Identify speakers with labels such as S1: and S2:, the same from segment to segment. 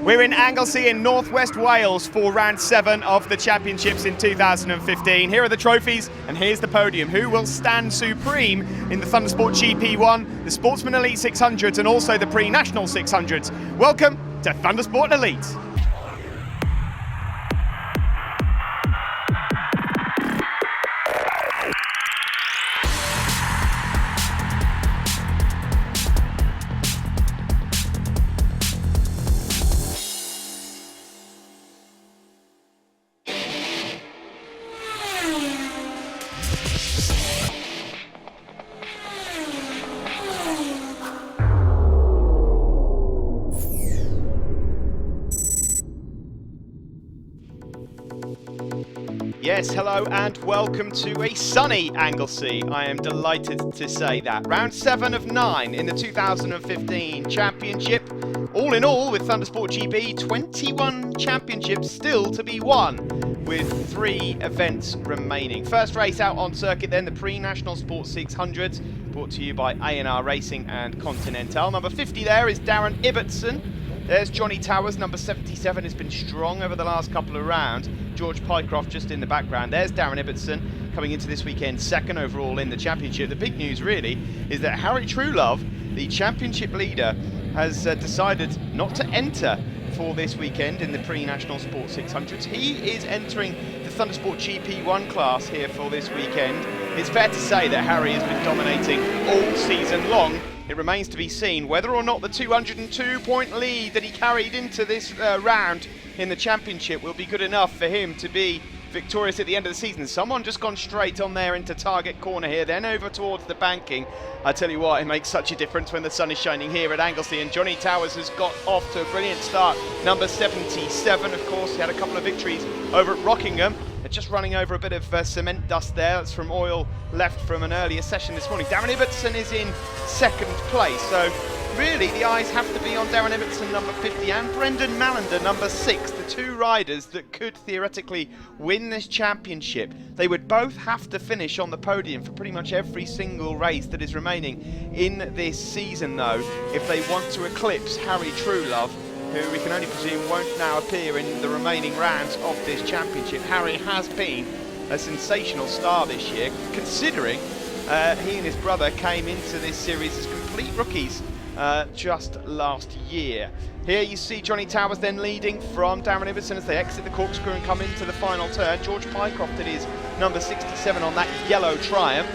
S1: We're in Anglesey in northwest Wales for round 7 of the championships in 2015. Here are the trophies and here's the podium. Who will stand supreme in the Thundersport GP1, the Sportsman Elite 600s and also the pre-national 600s? Welcome to Thundersport Elite. Yes, hello and welcome to a sunny Anglesey. I am delighted to say that. Round 7 of 9 in the 2015 championship. All in all, with Thundersport GB, 21 championships still to be won, with 3 events remaining. First race out on circuit then, the pre-national Sports 600s, brought to you by A&R Racing and Continental. Number 50 there is Darren Ibbotson. There's Johnny Towers, number 77, has been strong over the last couple of rounds. George Pycroft just in the background. There's Darren Ibbotson coming into this weekend, second overall in the championship. The big news really is that Harry Truelove, the championship leader, has decided not to enter for this weekend in the pre-national Sports 600s. He is entering the Thundersport GP1 class here for this weekend. It's fair to say that Harry has been dominating all season long. It remains to be seen whether or not the 202-point lead that he carried into this round in the championship will be good enough for him to be victorious at the end of the season. Someone just gone straight on there into target corner here, then over towards the banking. I tell you what, it makes such a difference when the sun is shining here at Anglesey, and Johnny Towers has got off to a brilliant start. Number 77, of course, he had a couple of victories over at Rockingham. They're just running over a bit of cement dust there. That's from oil left from an earlier session this morning. Darren Ibbotson is in second place, so really the eyes have to be on Darren Ibbotson, number 50, and Brendan Mallender, number 6, the 2 riders that could theoretically win this championship. They would both have to finish on the podium for pretty much every single race that is remaining in this season, though, if they want to eclipse Harry Truelove, who we can only presume won't now appear in the remaining rounds of this championship. Harry has been a sensational star this year, considering he and his brother came into this series as complete rookies just last year. Here you see Johnny Towers then leading from Darren Ibbotson as they exit the corkscrew and come into the final turn. George Pycroft, it is number 67 on that yellow Triumph.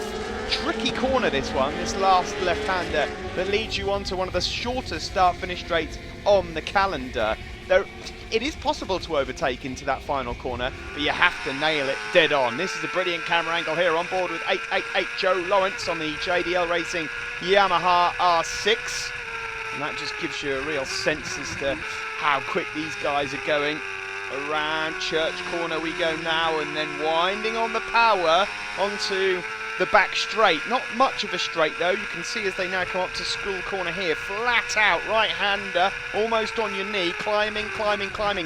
S1: Tricky corner this one, this last left-hander that leads you on to one of the shortest start-finish straights on the calendar. Though it is possible to overtake into that final corner, but you have to nail it dead on. This is a brilliant camera angle here on board with 888 Joe Lawrence on the JDL Racing Yamaha R6. And that just gives you a real sense as to how quick these guys are going. Around Church Corner we go now, and then winding on the power onto the back straight. Not much of a straight though. You can see as they now come up to School Corner here, flat out right-hander, almost on your knee, climbing.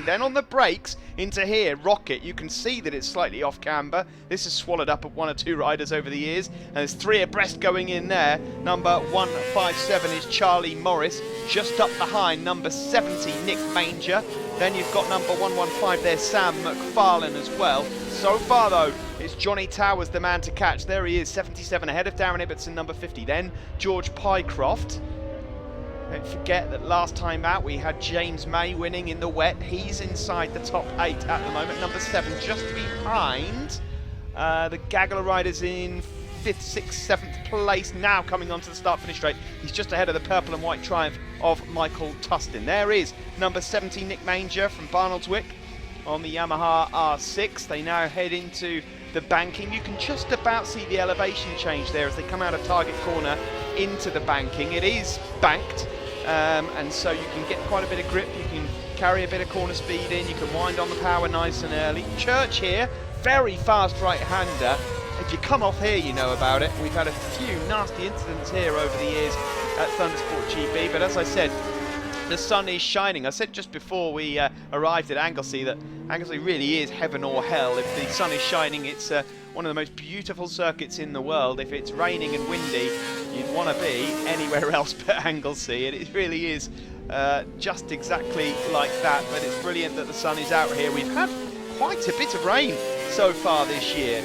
S1: Then on the brakes into here, Rocket. You can see that it's slightly off camber. This has swallowed up 1 or 2 riders over the years, and there's 3 abreast going in there. Number 157 is Charlie Morris, just up behind number 70 Nick Manger. Then you've got number 115 there, Sam McFarlane as well. So far though, it's Johnny Towers the man to catch. There he is, 77 ahead of Darren Ibbotson, number 50. Then George Pycroft. Don't forget that last time out we had James May winning in the wet. He's inside the top 8 at the moment. Number 7 just behind the Gagler riders in 5th, 6th, 7th place. Now coming onto the start-finish straight. He's just ahead of the purple and white Triumph of Michael Tustin. There is number 70 Nick Manger from Barnoldswick on the Yamaha R6. They now head into the banking. You can just about see the elevation change there as they come out of target corner into the banking. It is banked, and so you can get quite a bit of grip. You can carry a bit of corner speed in. You can wind on the power nice and early. Church here, very fast right-hander. If you come off here, you know about it. We've had a few nasty incidents here over the years at Thundersport GB, but as I said, the sun is shining. I said just before we arrived at Anglesey that Anglesey really is heaven or hell. If the sun is shining, it's one of the most beautiful circuits in the world. If it's raining and windy, you'd want to be anywhere else but Anglesey. It really is just exactly like that. But it's brilliant that the sun is out here. We've had quite a bit of rain so far this year.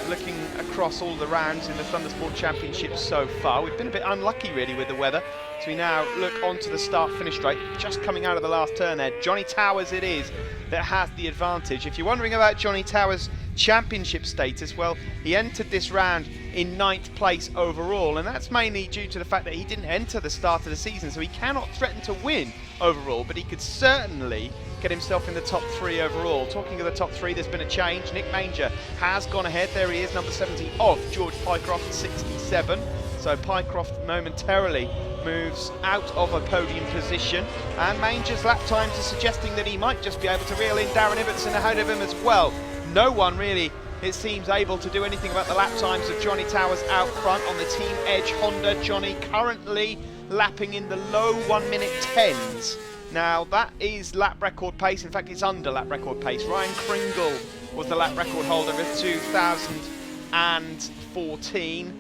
S1: Looking across all the rounds in the Thundersport Championship so far, we've been a bit unlucky really with the weather. So we now look onto the start-finish straight, just coming out of the last turn there. Johnny Towers it is that has the advantage. If you're wondering about Johnny Towers' championship status, well, he entered this round in 9th place overall, and that's mainly due to the fact that he didn't enter the start of the season, so he cannot threaten to win overall, but he could certainly get himself in the top 3 overall. Talking of the top 3, there's been a change. Nick Manger has gone ahead. There he is, number 70 off George Pycroft, 67. So Pycroft momentarily moves out of a podium position, and Manger's lap times are suggesting that he might just be able to reel in Darren Ibbotson ahead of him as well. No one really, it seems, able to do anything about the lap times of Johnny Towers out front on the Team Edge Honda. Johnny currently lapping in the low 1 minute 10s. Now that is lap record pace, in fact it's under lap record pace. Ryan Kringle was the lap record holder of 2014.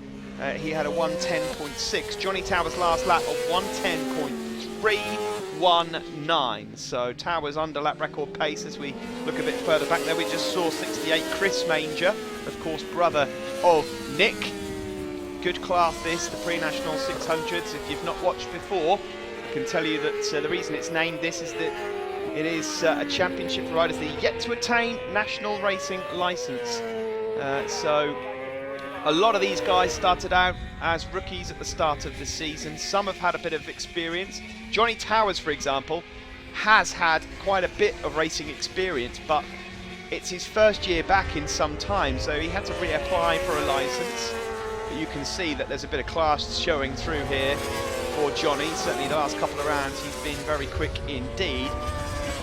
S1: He had a 1:10.6. Johnny Towers' last lap of 1:10.319. So Towers under lap record pace. As we look a bit further back there, we just saw 68 Chris Manger, of course brother of Nick. Good class this, the pre-national 600s. If you've not watched before, I can tell you that the reason it's named this is that it is a championship for riders that are yet to attain national racing licence. So a lot of these guys started out as rookies at the start of the season. Some have had a bit of experience. Johnny Towers, for example, has had quite a bit of racing experience, but it's his first year back in some time, so he had to reapply for a licence. But you can see that there's a bit of class showing through here for Johnny. Certainly the last couple of rounds he's been very quick indeed.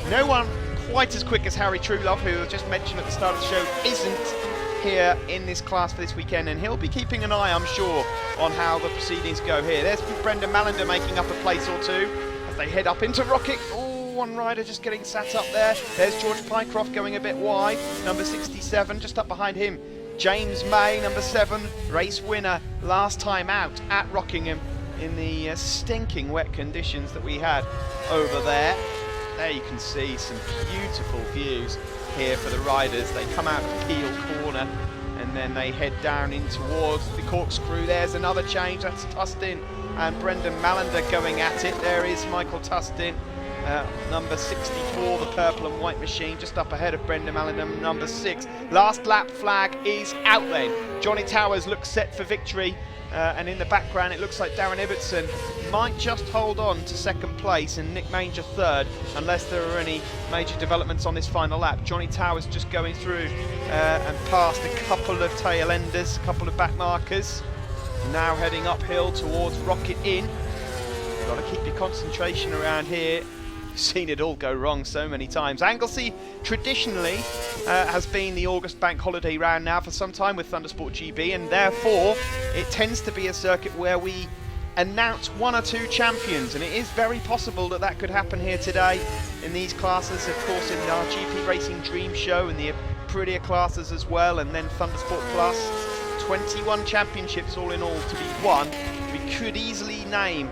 S1: No one quite as quick as Harry Truelove, who I just mentioned at the start of the show, isn't here in this class for this weekend, and he'll be keeping an eye, I'm sure, on how the proceedings go here. There's Brendan Mallender making up a place or two as they head up into Rocket. Oh, one rider just getting sat up there. There's George Pycroft going a bit wide, number 67, just up behind him. James May, number 7, race winner last time out at Rockingham in the stinking wet conditions that we had over there. There you can see some beautiful views here for the riders. They come out of Peel Corner and then they head down in towards the corkscrew. There's another change, that's Tustin and Brendan Mallender going at it. There is Michael Tustin, number 64, the purple and white machine, just up ahead of Brendan Mallender, number 6. Last lap flag is out then. Johnny Towers looks set for victory. And in the background it looks like Darren Ibbotson might just hold on to 2nd place and Nick Manger 3rd, unless there are any major developments on this final lap. Johnny Towers just going through and past a couple of tail enders, a couple of back markers. Now heading uphill towards Rocket Inn. Got to keep your concentration around here. Seen it all go wrong so many times. Anglesey traditionally has been the August bank holiday round now for some time with Thundersport GB, and therefore it tends to be a circuit where we announce 1 or 2 champions, and it is very possible that that could happen here today in these classes, of course in our GP Racing Dream Show and the Aprilia classes as well, and then Thundersport Plus. 21 championships all in all to be won. We could easily name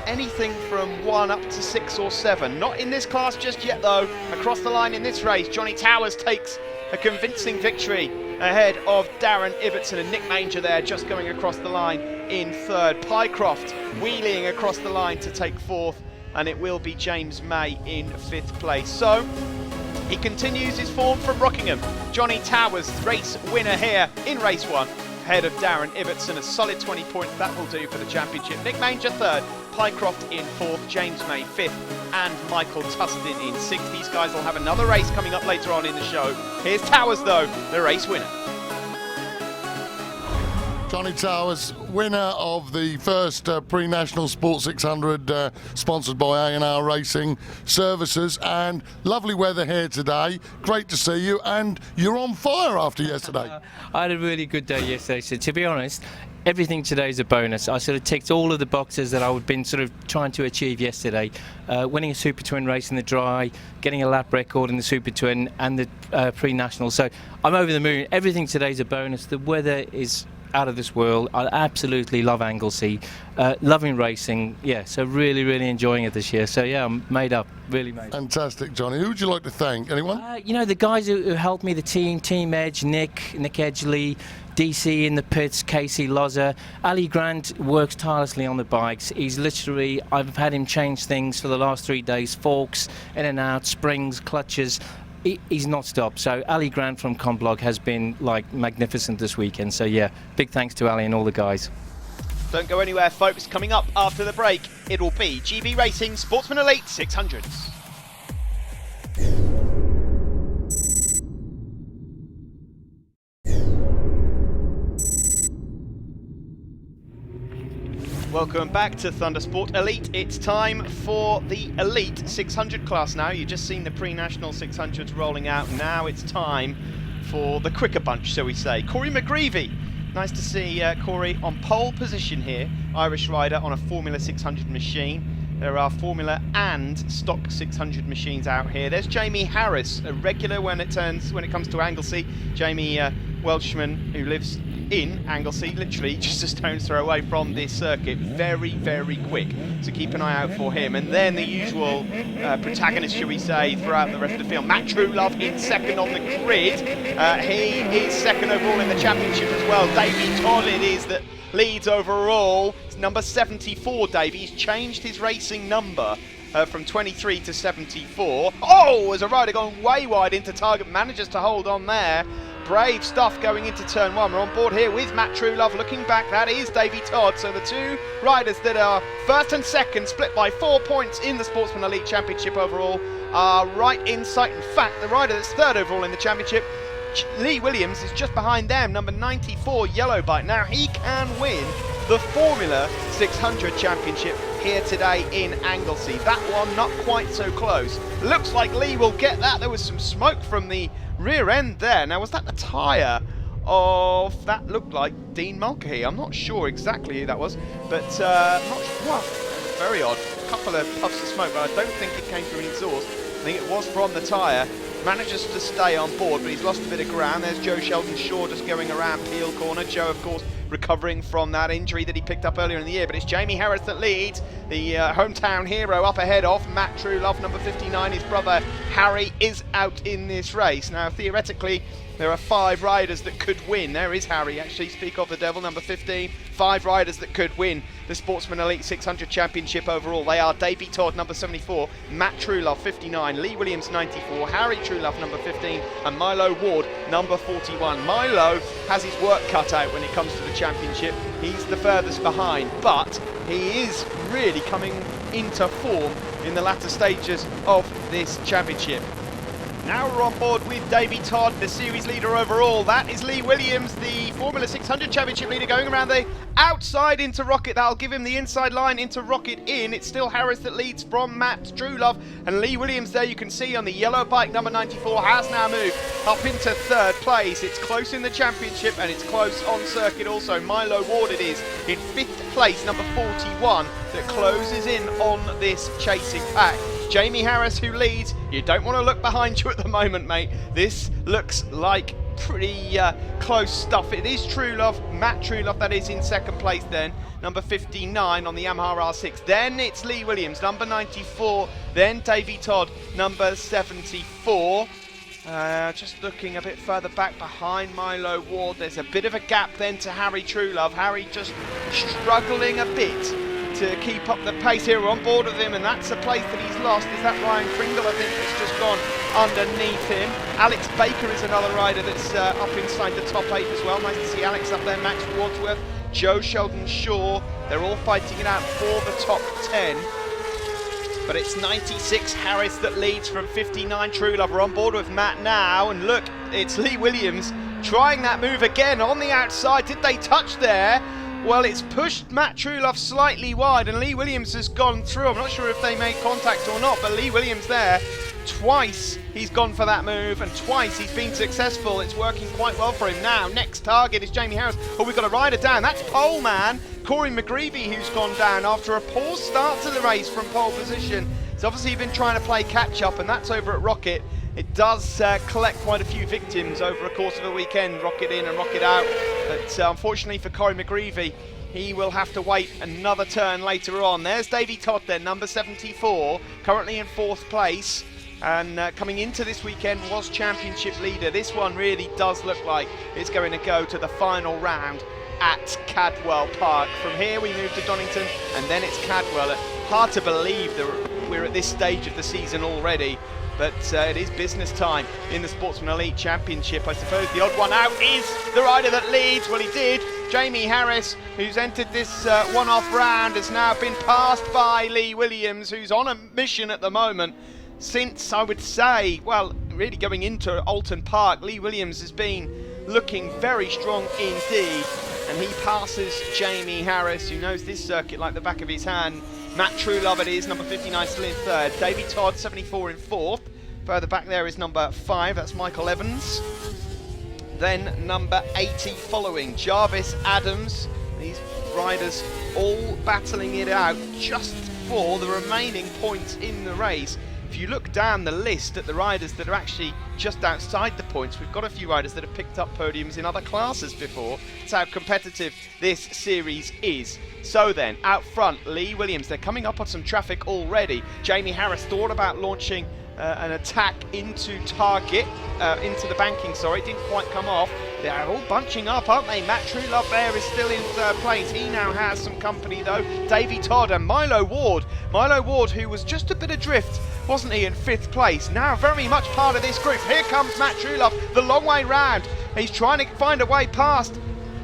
S1: anything from 1 up to 6 or 7. Not in this class just yet though. Across the line in this race, Johnny Towers takes a convincing victory ahead of Darren Ibbotson, and Nick Manger there just going across the line in 3rd. Pycroft wheeling across the line to take 4th, and it will be James May in 5th place. So he continues his form from Rockingham. Johnny Towers, race winner here in race 1. Ahead of Darren Ibbotson, a solid 20 points, that will do for the championship. Nick Manger 3rd, Pycroft in 4th, James May 5th, and Michael Tustin in 6th. These guys will have another race coming up later on in the show. Here's Towers though, the race winner.
S2: Johnny Towers, winner of the first pre-national Sport 600 sponsored by A&R Racing Services, and lovely weather here today. Great to see you, and you're on fire after yesterday.
S3: I had a really good day yesterday, so to be honest, everything today is a bonus. I sort of ticked all of the boxes that I've been sort of trying to achieve yesterday. Winning a Super Twin race in the dry, getting a lap record in the Super Twin and the pre-national. So I'm over the moon. Everything today is a bonus. The weather is out of this world. I absolutely love Anglesey, loving racing. Yeah, so really, really enjoying it this year. So yeah, I'm made up, really made up.
S2: Fantastic, Johnny. Who would you like to thank? Anyone?
S3: You know, the guys who helped me, the Team Edge, Nick Edgley, DC in the pits, Casey Loza. Ali Grant works tirelessly on the bikes. He's literally, I've had him change things for the last 3 days, forks, in and out, springs, clutches. He's not stopped. So Ali Grant from Conblog has been like magnificent this weekend. So yeah, big thanks to Ali and all the guys.
S1: Don't go anywhere, folks. Coming up after the break, it'll be GB Racing Sportsman Elite 600s. Welcome back to Thundersport Elite. It's time for the Elite 600 class now. You've just seen the pre-national 600s rolling out. Now it's time for the quicker bunch, shall we say. Corey McGreevy. Nice to see Corey on pole position here. Irish rider on a Formula 600 machine. There are Formula and stock 600 machines out here. There's Jamie Harris, a regular when it comes to Anglesey. Jamie, Welshman who lives in Anglesey, literally just a stone's throw away from this circuit. Very, very quick, so keep an eye out for him. And then the usual protagonist, shall we say, throughout the rest of the field. Matt Truelove in second on the grid. He is second overall in the championship as well. Davey Todd it is that leads overall. It's number 74, Davey. He's changed his racing number from 23 to 74. Oh, as a rider gone way wide into target, manages to hold on there. Brave stuff going into turn one. We're on board here with Matt Truelove. Looking back, that is Davey Todd. So the two riders that are first and second, split by 4 points in the Sportsman Elite Championship overall, are right in sight. In fact, the rider that's third overall in the championship, Lee Williams, is just behind them, number 94, Yellow Bike. Now he can win the Formula 600 Championship here today in Anglesey. That one not quite so close. Looks like Lee will get that. There was some smoke from the rear end there. Now, was that the tyre of, that looked like Dean Mulcahy? I'm not sure exactly who that was, but not sure. Well, very odd. A couple of puffs of smoke, but I don't think it came through an exhaust. I think it was from the tyre. Manages to stay on board, but he's lost a bit of ground. There's Joe Sheldon Shaw just going around Peel Corner. Joe, of course, recovering from that injury that he picked up earlier in the year, but it's Jamie Harris that leads, the hometown hero up ahead of Matt Truelove, number 59. His brother Harry is out in this race. Now, theoretically, there are 5 riders that could win. There is Harry, actually, speak of the devil, number 15. 5 riders that could win the Sportsman Elite 600 Championship overall. They are Davey Todd, number 74, Matt Truelove, 59, Lee Williams, 94, Harry Truelove, number 15, and Milo Ward, number 41. Milo has his work cut out when it comes to the championship. He's the furthest behind, but he is really coming into form in the latter stages of this championship. Now we're on board with Davey Todd, the series leader overall. That is Lee Williams, the Formula 600 Championship leader, going around the outside into Rocket. That'll give him the inside line into Rocket in. It's still Harris that leads from Matt Truelove, and Lee Williams there you can see on the yellow bike, number 94, has now moved up into third place. It's close in the championship and it's close on circuit also. Milo Ward it is in 5th place, number 41, that closes in on this chasing pack. Jamie Harris who leads. You don't want to look behind you at the moment, mate. This looks like pretty close stuff. It is Truelove, Matt Truelove, that is in second place then, number 59 on the Yamaha R6. Then it's Lee Williams, number 94. Then Davey Todd, number 74. Just looking a bit further back behind Milo Ward, there's a bit of a gap then to Harry Truelove. Harry just struggling a bit to keep up the pace here. We're on board with him, and that's a place that he's lost. Is that Ryan Kringle, I think, that's just gone underneath him. Alex Baker is another rider that's up inside the top 8 as well. Nice to see Alex up there. Max Wadsworth, Joe Sheldon Shaw, they're all fighting it out for the top 10. But it's 96 Harris that leads from 59 Truelove. We're on board with Matt now, and look, it's Lee Williams trying that move again on the outside. Did they touch there? Well, it's pushed Matt Truelove slightly wide, and Lee Williams has gone through. I'm not sure if they made contact or not, but Lee Williams there, twice he's gone for that move, and twice he's been successful. It's working quite well for him now. Next target is Jamie Harris. Oh, we've got a rider down. That's pole man, Corey McGreevy, who's gone down after a poor start to the race from pole position. He's obviously been trying to play catch-up, and that's over at Rocket. It does collect quite a few victims over the course of a weekend, Rocket in and Rocket out. But unfortunately for Corey McGreevy, he will have to wait another turn later on. There's Davy Todd then, number 74, currently in 4th place. And coming into this weekend was championship leader. This one really does look like it's going to go to the final round at Cadwell Park. From here we move to Donington and then it's Cadwell. Hard to believe that we're at this stage of the season already, but it is business time in the Sportsman Elite Championship. I suppose the odd one out is the rider that leads. Well, he did. Jamie Harris, who's entered this one-off round, has now been passed by Lee Williams, who's on a mission at the moment. Since, I would say, well, really going into Alton Park, Lee Williams has been looking very strong indeed. And he passes Jamie Harris, who knows this circuit like the back of his hand. Matt Truelove it is, number 59, still in 3rd. Davy Todd, 74, in 4th. Further back there is number 5, that's Michael Evans. Then number 80 following, Jarvis Adams. These riders all battling it out just for the remaining points in the race. If you look down the list at the riders that are actually just outside the points, we've got a few riders that have picked up podiums in other classes before. That's how competitive this series is. So then, out front, Lee Williams, they're coming up on some traffic already. Jamie Harris thought about launching an attack into target, into the banking, sorry, it didn't quite come off. They're all bunching up, aren't they? Matt Truelove there is still in 3rd place. He now has some company though. Davy Todd and Milo Ward. Milo Ward, who was just a bit adrift, wasn't he, in 5th place? Now very much part of this group. Here comes Matt Truelove, the long way round. He's trying to find a way past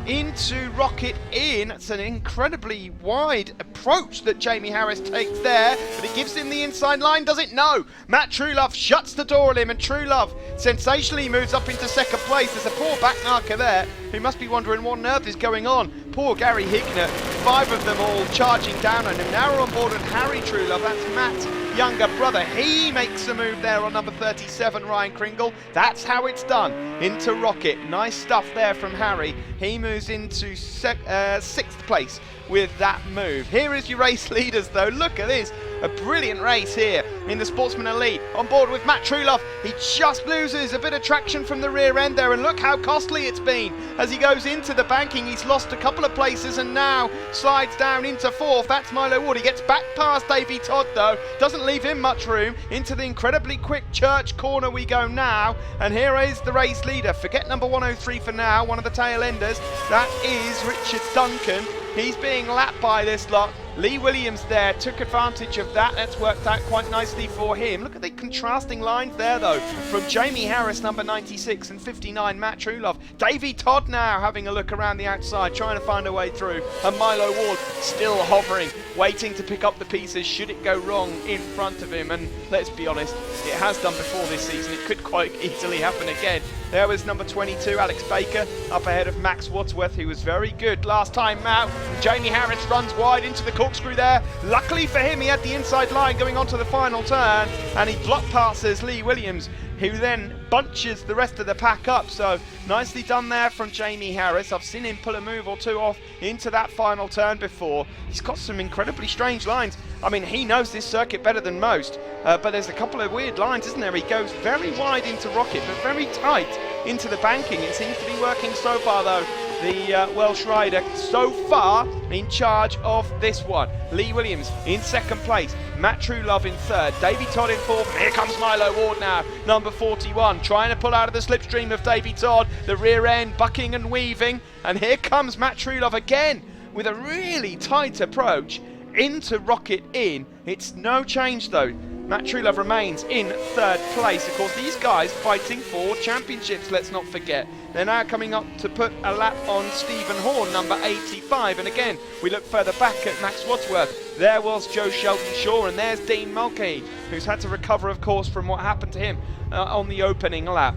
S1: into Rocket Inn. It's an incredibly wide approach that Jamie Harris takes there, but it gives him the inside line, does it? No! Matt Truelove shuts the door on him, and Truelove sensationally moves up into 2nd place. There's a poor back marker there who must be wondering what on earth is going on. Poor Gary Hignett, 5 of them all charging down on him. Now we're on board and Harry Truelove, that's Matt's younger brother. He makes a move there on number 37, Ryan Kringle. That's how it's done, into Rocket. Nice stuff there from Harry. He moves into 6th place with that move. Here is your race leaders though. Look at this, a brilliant race here in the Sportsman Elite. On board with Matt Truelove, he just loses a bit of traction from the rear end there, and look how costly it's been as he goes into the banking. He's lost a couple of places and now slides down into 4th. That's Milo Ward. He gets back past Davy Todd though, doesn't leave him much room. Into the incredibly quick Church corner we go now, and here is the race leader. Forget number 103 for now, one of the tail enders. That is Richard Duncan. He's being lapped by this lot. Lee Williams there took advantage of that. That's worked out quite nicely for him. Look at the contrasting lines there though, from Jamie Harris, number 96, and 59, Matt Truelove. Davy Todd now having a look around the outside, trying to find a way through. And Milo Ward still hovering, waiting to pick up the pieces should it go wrong in front of him. And let's be honest, it has done before this season. It could quite easily happen again. There was number 22, Alex Baker, up ahead of Max Wadsworth, who was very good last time out. Jamie Harris runs wide into the corkscrew there. Luckily for him, he had the inside line going on to the final turn, and he block passes Lee Williams, who then bunches the rest of the pack up. So nicely done there from Jamie Harris. I've seen him pull a move or two off into that final turn before. He's got some incredibly strange lines. I mean, he knows this circuit better than most, but there's a couple of weird lines, isn't there? He goes very wide into Rocket, but very tight into the banking. It seems to be working so far though. The Welsh rider so far in charge of this one. Lee Williams in 2nd place, Matt Truelove in 3rd, Davy Todd in 4th, and here comes Milo Ward now, number 41, trying to pull out of the slipstream of Davy Todd, the rear end bucking and weaving, and here comes Matt Truelove again with a really tight approach into Rocket Inn. It's no change though. Matt Truelove remains in 3rd place. Of course, these guys fighting for championships, let's not forget. They're now coming up to put a lap on Stephen Horn, number 85. And again, we look further back at Max Wadsworth. There was Joe Shelton-Shaw, and there's Dean Mulcahy, who's had to recover, of course, from what happened to him on the opening lap.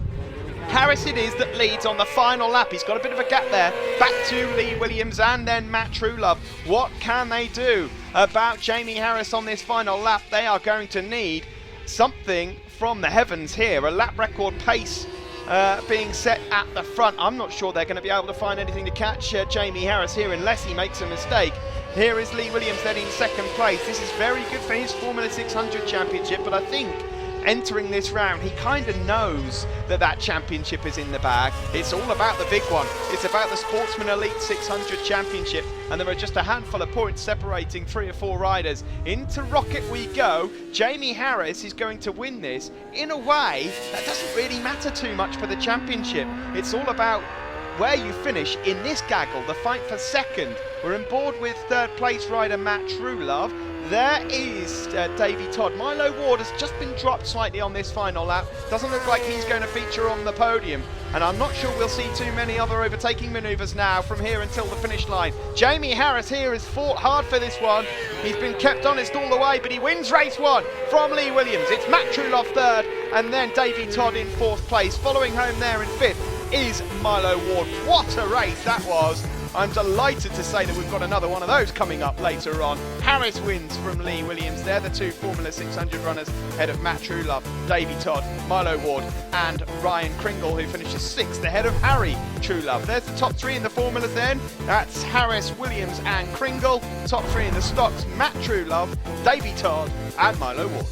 S1: Harris it is that leads on the final lap. He's got a bit of a gap there. Back to Lee Williams and then Matt Truelove. What can they do about Jamie Harris on this final lap? They are going to need something from the heavens here. A lap record pace being set at the front. I'm not sure they're going to be able to find anything to catch Jamie Harris here unless he makes a mistake. Here is Lee Williams then in 2nd place. This is very good for his Formula 600 championship, but I think entering this round, he kind of knows that that championship is in the bag. It's all about the big one. It's about the Sportsman Elite 600 Championship, and there are just a handful of points separating 3 or 4 riders. Into Rocket we go. Jamie Harris is going to win this in a way that doesn't really matter too much for the championship. It's all about where you finish in this gaggle, the fight for second. We're on board with third place rider Matt Truelove. There is Davey Todd. Milo Ward has just been dropped slightly on this final lap. Doesn't look like he's going to feature on the podium. And I'm not sure we'll see too many other overtaking manoeuvres now from here until the finish line. Jamie Harris here has fought hard for this one. He's been kept honest all the way, but he wins race 1 from Lee Williams. It's Matt Truelove third, and then Davey Todd in 4th place. Following home there in 5th is Milo Ward. What a race that was. I'm delighted to say that we've got another one of those coming up later on. Harris wins from Lee Williams. They're the 2 Formula 600 runners ahead of Matt Truelove, Davey Todd, Milo Ward and Ryan Kringle, who finishes 6th ahead of Harry Truelove. There's the top 3 in the formulas then. That's Harris, Williams and Kringle. Top 3 in the stocks, Matt Truelove, Davey Todd and Milo Ward.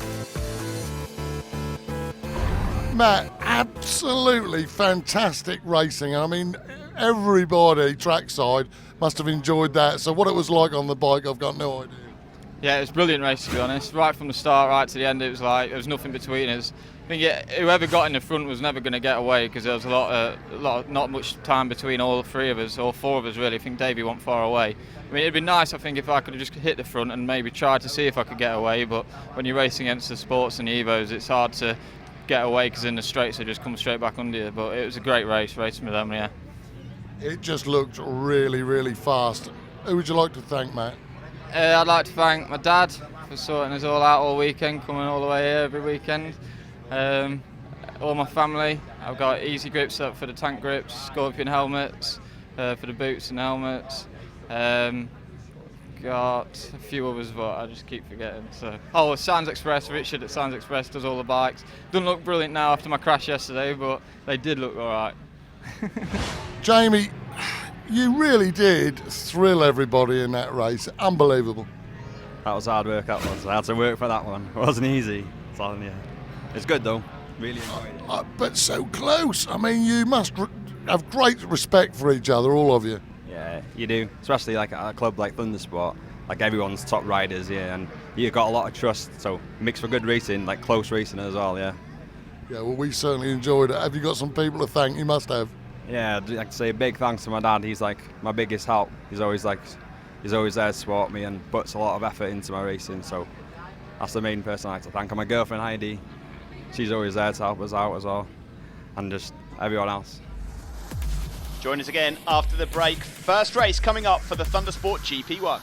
S2: Matt, absolutely fantastic racing. I mean, everybody trackside must have enjoyed that. So what it was like on the bike, I've got no idea.
S4: Yeah, it was a brilliant race, to be honest. Right from the start, right to the end, it was like there was nothing between us. I think whoever got in the front was never going to get away because there was not much time between all 3 of us, or 4 of us really. I think Davey went far away. I mean, it'd be nice, I think, if I could have just hit the front and maybe tried to see if I could get away. But when you're racing against the sports and the Evos, it's hard to get away because in the straights they just come straight back under you. But it was a great race, racing with them, yeah.
S2: It just looked really, really fast. Who would you like to thank, Matt?
S4: I'd like to thank my dad for sorting us all out all weekend, coming all the way here every weekend. All my family. I've got easy grips up for the tank grips, Scorpion helmets, for the boots and helmets. Got a few others, but I just keep forgetting. So, Sands Express. Richard at Sands Express does all the bikes. Doesn't look brilliant now after my crash yesterday, but they did look all right.
S2: Jamie, you really did thrill everybody in that race. Unbelievable.
S5: That was hard work, that was. I had to work for that one. It wasn't easy. So, yeah. It's good though. Really enjoyed it.
S2: But so close. I mean, you must have great respect for each other, all of you.
S5: Yeah, you do. Especially like at a club like Thundersport. Like everyone's top riders, yeah, and you've got a lot of trust. So mixed for good racing, like close racing as well, yeah.
S2: Yeah, well, we certainly enjoyed it. Have you got some people to thank? You must have.
S5: Yeah, I'd like to say a big thanks to my dad. He's like my biggest help. He's always there to support me and puts a lot of effort into my racing. So that's the main person I like to thank. And my girlfriend Heidi, she's always there to help us out as well, and just everyone else.
S1: Join us again after the break. First race coming up for the Thundersport GP1.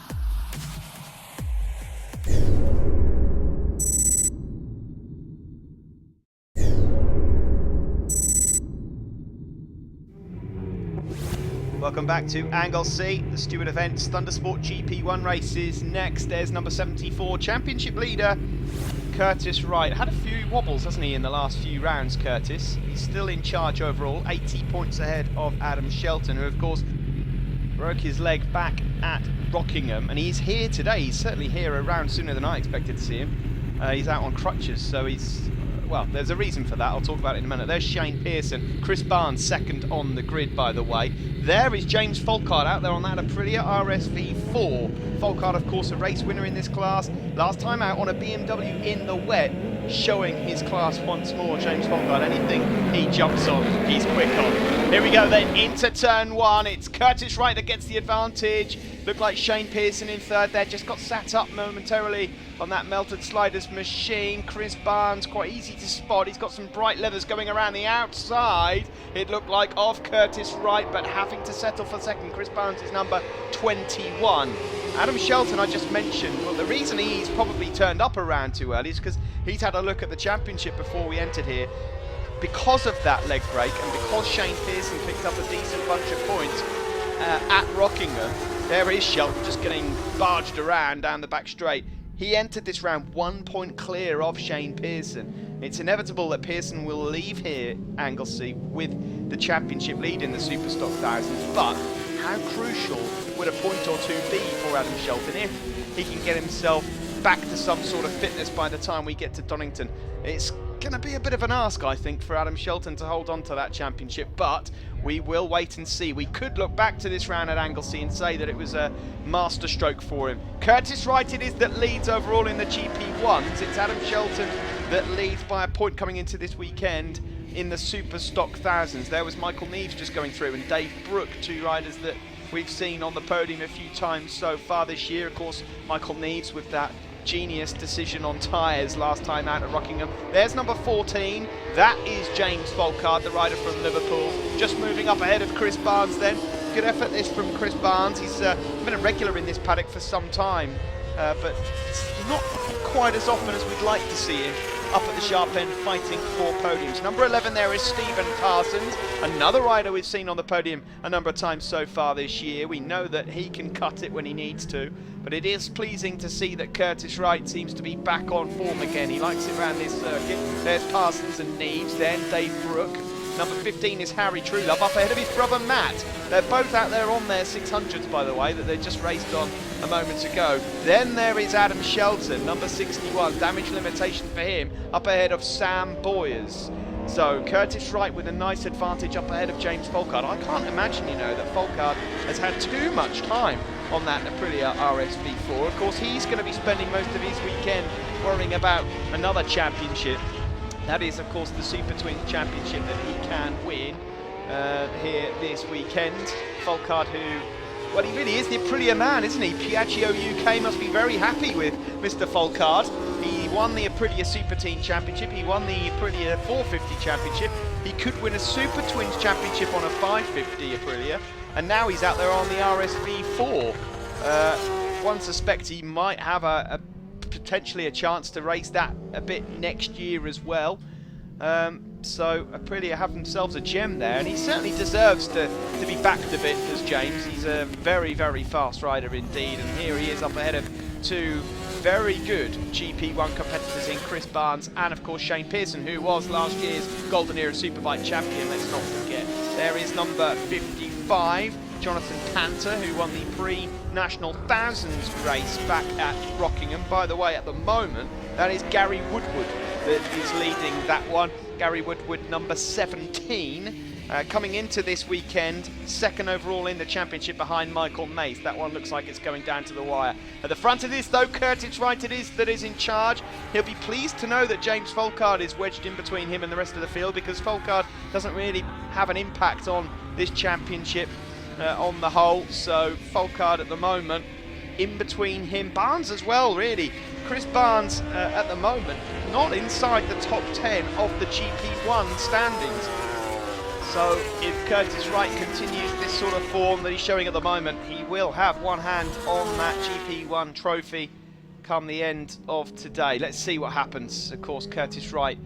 S1: Welcome back to Anglesey, the Stewart Events Thundersport GP1 races. Next, there's number 74, championship leader, Curtis Wright. Had a few wobbles, hasn't he, in the last few rounds, Curtis? He's still in charge overall, 80 points ahead of Adam Shelton, who, of course, broke his leg back at Rockingham, and he's here today. He's certainly here a round sooner than I expected to see him. He's out on crutches, so he's... Well, there's a reason for that. I'll talk about it in a minute. There's Shane Pearson. Chris Barnes second on the grid, by the way. There is James Folkard out there on that Aprilia RSV4. Folkard, of course, a race winner in this class. Last time out on a BMW in the wet, showing his class once more. James Folkard, anything he jumps on, he's quick on. Here we go then, into turn 1. It's Curtis Wright that gets the advantage. Looked like Shane Pearson in third there. Just got sat up momentarily on that melted sliders machine. Chris Barnes, quite easy to spot. He's got some bright leathers going around the outside. It looked like of Curtis Wright, but having to settle for second. Chris Barnes is number 21. Adam Shelton, I just mentioned, well, the reason he's probably turned up a round too early is because he's had a look at the championship before we entered here. Because of that leg break and because Shane Pearson picked up a decent bunch of points at Rockingham, there is Shelton just getting barged around down the back straight. He entered this round 1 point clear of Shane Pearson. It's inevitable that Pearson will leave here, Anglesey, with the championship lead in the Superstock Thousands, but how crucial would a point or two be for Adam Shelton if he can get himself back to some sort of fitness by the time we get to Donington? It's going to be a bit of an ask, I think, for Adam Shelton to hold on to that championship, but we will wait and see. We could look back to this round at Anglesey and say that it was a masterstroke for him. Curtis Wright it is that leads overall in the GP1s. It's Adam Shelton that leads by a point coming into this weekend in the Super Stock Thousands. There was Michael Neves just going through, and Dave Brooke, two riders that we've seen on the podium a few times so far this year. Of course, Michael Neves with that genius decision on tyres last time out at Rockingham. There's number 14. That is James Folkard, the rider from Liverpool. Just moving up ahead of Chris Barnes then. Good effort this from Chris Barnes. He's been a regular in this paddock for some time, but it's not quite as often as we'd like to see him up at the sharp end fighting for podiums. Number 11 there is Stephen Parsons, another rider we've seen on the podium a number of times so far this year. We know that he can cut it when he needs to, but it is pleasing to see that Curtis Wright seems to be back on form again. He likes it around this circuit. There's Parsons and Neves, then Dave Brooke. Number 15 is Harry Truelove, up ahead of his brother Matt. They're both out there on their 600s, by the way, that they just raced on a moment ago. Then there is Adam Shelton, number 61, damage limitation for him, up ahead of Sam Boyers. So Curtis Wright with a nice advantage up ahead of James Folkard. I can't imagine, that Folkard has had too much time on that Aprilia RSV4. Of course, he's going to be spending most of his weekend worrying about another championship. That is, of course, the Super Twins Championship that he can win here this weekend. Folkard, who, well, he really is the Aprilia man, isn't he? Piaggio UK must be very happy with Mr. Folkard. He won the Aprilia Super Team Championship. He won the Aprilia 450 Championship. He could win a Super Twins Championship on a 550 Aprilia. And now he's out there on the RSV4. One suspects he might have potentially a chance to race that a bit next year as well. So Aprilia have themselves a gem there, and he certainly deserves to be backed a bit as James. He's a very, very fast rider indeed, and here he is up ahead of two very good GP1 competitors in Chris Barnes and of course Shane Pearson, who was last year's Golden Era Superbike champion, let's not forget. There is number 55, Jonathan Cantor, who won the pre-National Thousands race back at Rockingham. By the way, at the moment, that is Gary Woodward that is leading that one. Gary Woodward, number 17, coming into this weekend, second overall in the championship behind Michael Mace. That one looks like it's going down to the wire. At the front of this, though, Curtis Wright it is that is in charge. He'll be pleased to know that James Folkard is wedged in between him and the rest of the field, because Folkard doesn't really have an impact on this championship on the whole. So Folkard at the moment in between him. Barnes as well, really. Chris Barnes at the moment not inside the top 10 of the GP1 standings. So if Curtis Wright continues this sort of form that he's showing at the moment, he will have one hand on that GP1 trophy come the end of today. Let's see what happens. Of course, Curtis Wright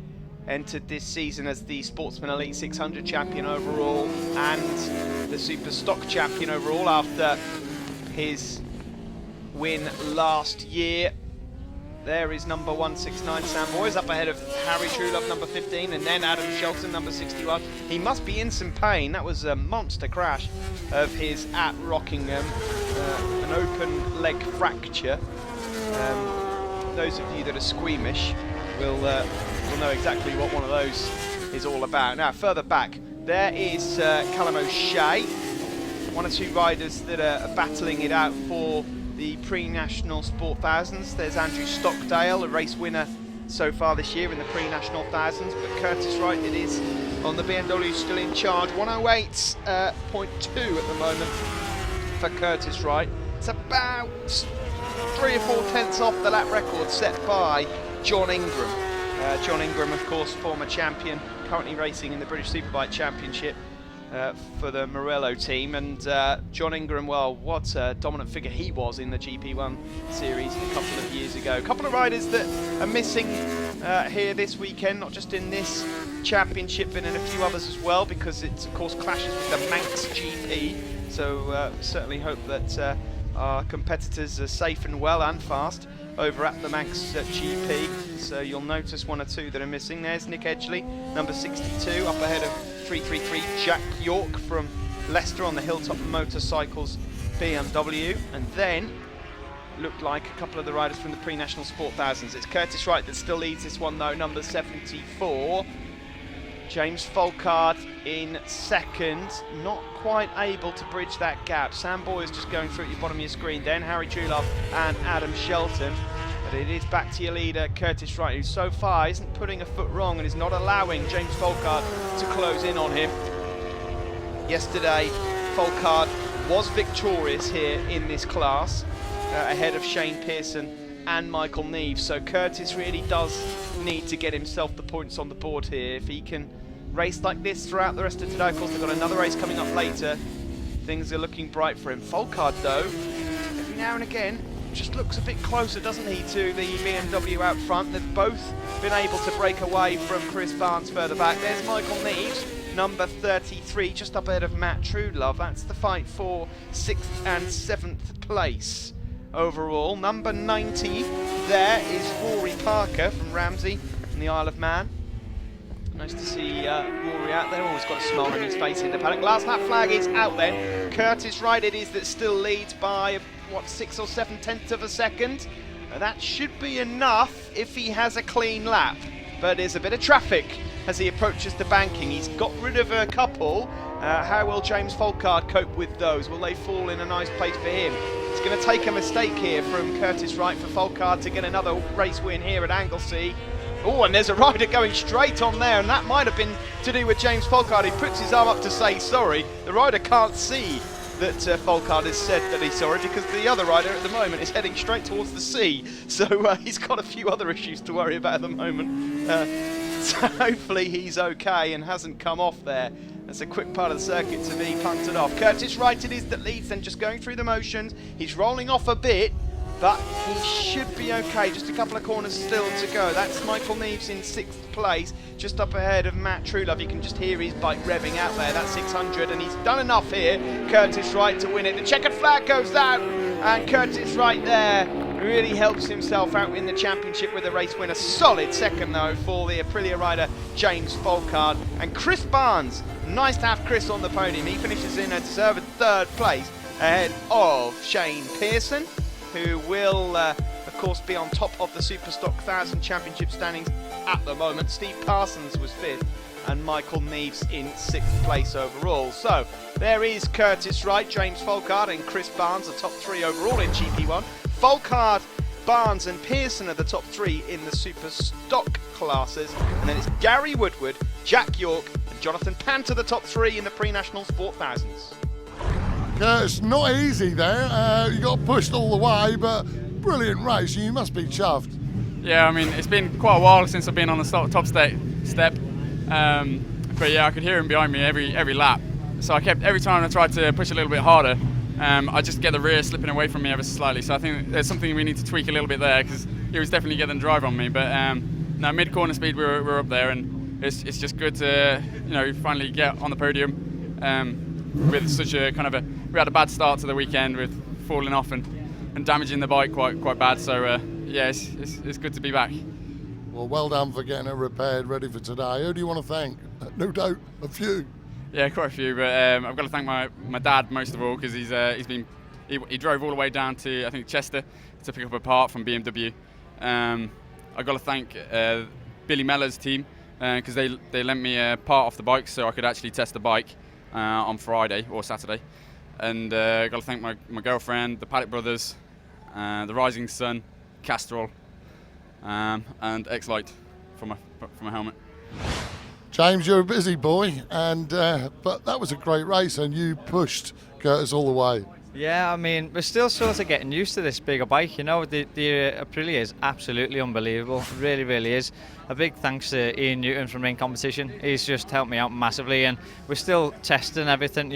S1: entered this season as the Sportsman Elite 600 champion overall and the Super Stock champion overall after his win last year. There is number 169, Sam Boyes, up ahead of Harry Truelove, number 15, and then Adam Shelton, number 61. He must be in some pain. That was a monster crash of his at Rockingham, an open leg fracture. Those of you that are squeamish will know exactly what one of those is all about. Now, further back, there is Callum O'Shea, one or two riders that are battling it out for the pre-National Sport Thousands. There's Andrew Stockdale, a race winner so far this year in the pre-National Thousands, but Curtis Wright it is on the BMW, still in charge. 108.2 at the moment for Curtis Wright. It's about 3 or 4 tenths off the lap record set by John Ingram. John Ingram, of course, former champion, currently racing in the British Superbike Championship for the Morello team. And John Ingram, well, what a dominant figure he was in the GP1 series a couple of years ago. A couple of riders that are missing here this weekend, not just in this championship but in a few others as well, because it of course clashes with the Manx GP. So certainly hope that our competitors are safe and well and fast over at the Manx GP. So you'll notice 1 or 2 that are missing. There's Nick Edgley, number 62, up ahead of 333 Jack York from Leicester on the Hilltop Motorcycles BMW. And then looked like a couple of the riders from the pre-national Sport Thousands. It's Curtis Wright that still leads this one though, number 74. James Folkard in second, not quite able to bridge that gap. Sam Boyer's just going through at your bottom of your screen, then Harry Trulove and Adam Shelton. But it is back to your leader, Curtis Wright, who so far isn't putting a foot wrong and is not allowing James Folkard to close in on him. Yesterday, Folkard was victorious here in this class, ahead of Shane Pearson and Michael Neves. So Curtis really does need to get himself the points on the board here. If he can race like this throughout the rest of today, of course they've got another race coming up later, things are looking bright for him. Folkard though, every now and again, just looks a bit closer, doesn't he, to the BMW out front. They've both been able to break away from Chris Barnes further back. There's Michael Neves, number 33, just up ahead of Matt Trudlove. That's the fight for 6th and 7th place overall. Number 90 there is Rory Parker from Ramsey in the Isle of Man. Nice to see Rory out there, always got a smile on his face in the paddock. Last lap flag is out then. Curtis Wright it is that still leads by, what, 6 or 7 tenths of a second? That should be enough if he has a clean lap. But there's a bit of traffic as he approaches the banking. He's got rid of a couple. How will James Folkard cope with those? Will they fall in a nice place for him? It's going to take a mistake here from Curtis Wright for Folkard to get another race win here at Anglesey. Oh, and there's a rider going straight on there, and that might have been to do with James Folkard. He puts his arm up to say sorry. The rider can't see that Folkard has said that he's sorry, because the other rider at the moment is heading straight towards the sea. So he's got a few other issues to worry about at the moment. So hopefully he's okay and hasn't come off there. That's a quick part of the circuit to be punted off. Curtis Wright it is that leads, then just going through the motions. He's rolling off a bit, but he should be okay. Just a couple of corners still to go. That's Michael Neves in 6th place, just up ahead of Matt Trulove. You can just hear his bike revving out there. That's 600, and he's done enough here, Curtis Wright, to win it. The checkered flag goes out, and Curtis Wright there really helps himself out in the championship with a race win. A solid second though for the Aprilia rider James Folkard. And Chris Barnes, nice to have Chris on the podium. He finishes in a deserved 3rd place ahead of Shane Pearson, who will of course be on top of the Superstock 1000 Championship standings at the moment. Steve Parsons was 5th and Michael Neves in 6th place overall. So there is Curtis Wright, James Folkard and Chris Barnes, the top 3 overall in GP1. Folkard, Barnes and Pearson are the top 3 in the Superstock classes, and then it's Gary Woodward, Jack York and Jonathan Panther, the top 3 in the pre-national Sport Thousands.
S2: It's not easy there. You got pushed all the way, but brilliant race. You must be chuffed.
S6: Yeah, I mean, it's been quite a while since I've been on the top step. But yeah, I could hear him behind me every lap. So every time I tried to push a little bit harder, I just get the rear slipping away from me ever so slightly. So I think there's something we need to tweak a little bit there, because he was definitely getting the drive on me. But no, mid-corner speed we're up there, and it's just good to finally get on the podium with such a kind of we had a bad start to the weekend with falling off and damaging the bike quite bad. So yeah, it's good to be back.
S2: Well done for getting it repaired, ready for today. Who do you want to thank? No doubt a few.
S6: Yeah, quite a few, but I've got to thank my dad most of all, because he drove all the way down to, I think, Chester to pick up a part from BMW. I've got to thank Billy Mellor's team, because they lent me a part off the bike so I could actually test the bike on Friday or Saturday. And I've got to thank my girlfriend, the Paddock brothers, the Rising Sun, Castrol, and X-Lite for my helmet.
S2: James, you're a busy boy, and but that was a great race, and you pushed Curtis all the way.
S7: Yeah, I mean, we're still sort of getting used to this bigger bike. The Aprilia is absolutely unbelievable. It really, really is. A big thanks to Ian Newton from Ring Competition. He's just helped me out massively, and we're still testing everything,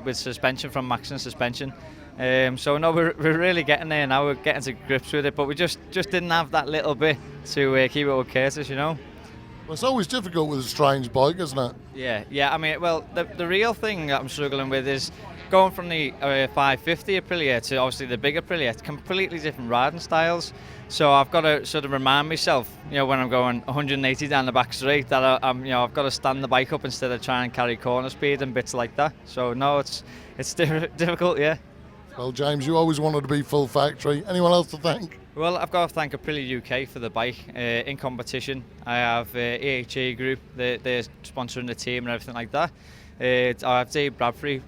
S7: with suspension from Maxon Suspension. So no, we're really getting there now. We're getting to grips with it, but we just didn't have that little bit to keep it with Curtis,
S2: Well, it's always difficult with a strange bike, isn't it?
S7: Yeah. I mean, well, the real thing that I'm struggling with is going from the 550 Aprilia to obviously the big Aprilia. It's completely different riding styles. So I've got to sort of remind myself, when I'm going 180 down the back straight, that I've got to stand the bike up instead of trying to carry corner speed and bits like that. So no, it's difficult, yeah.
S2: Well, James, you always wanted to be full factory. Anyone else to thank?
S7: Well, I've got to thank Aprilia UK for the bike in competition. I have AHA Group, they're sponsoring the team and everything like that. I have Dave Bradbury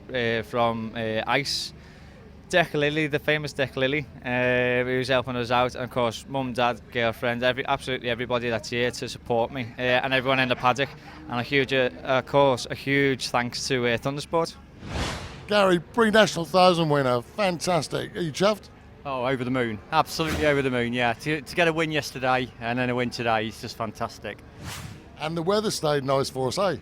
S7: from ICE. Deck Lily, the famous Deck Lily, who's helping us out, and of course mum, dad, girlfriend, absolutely everybody that's here to support me, and everyone in the paddock, and a huge thanks to Thundersport.
S2: Gary, pre-national 1,000 winner, fantastic. Are you chuffed?
S8: Oh, over the moon, absolutely over the moon, yeah. To get a win yesterday and then a win today is just fantastic.
S2: And the weather stayed nice for us, eh?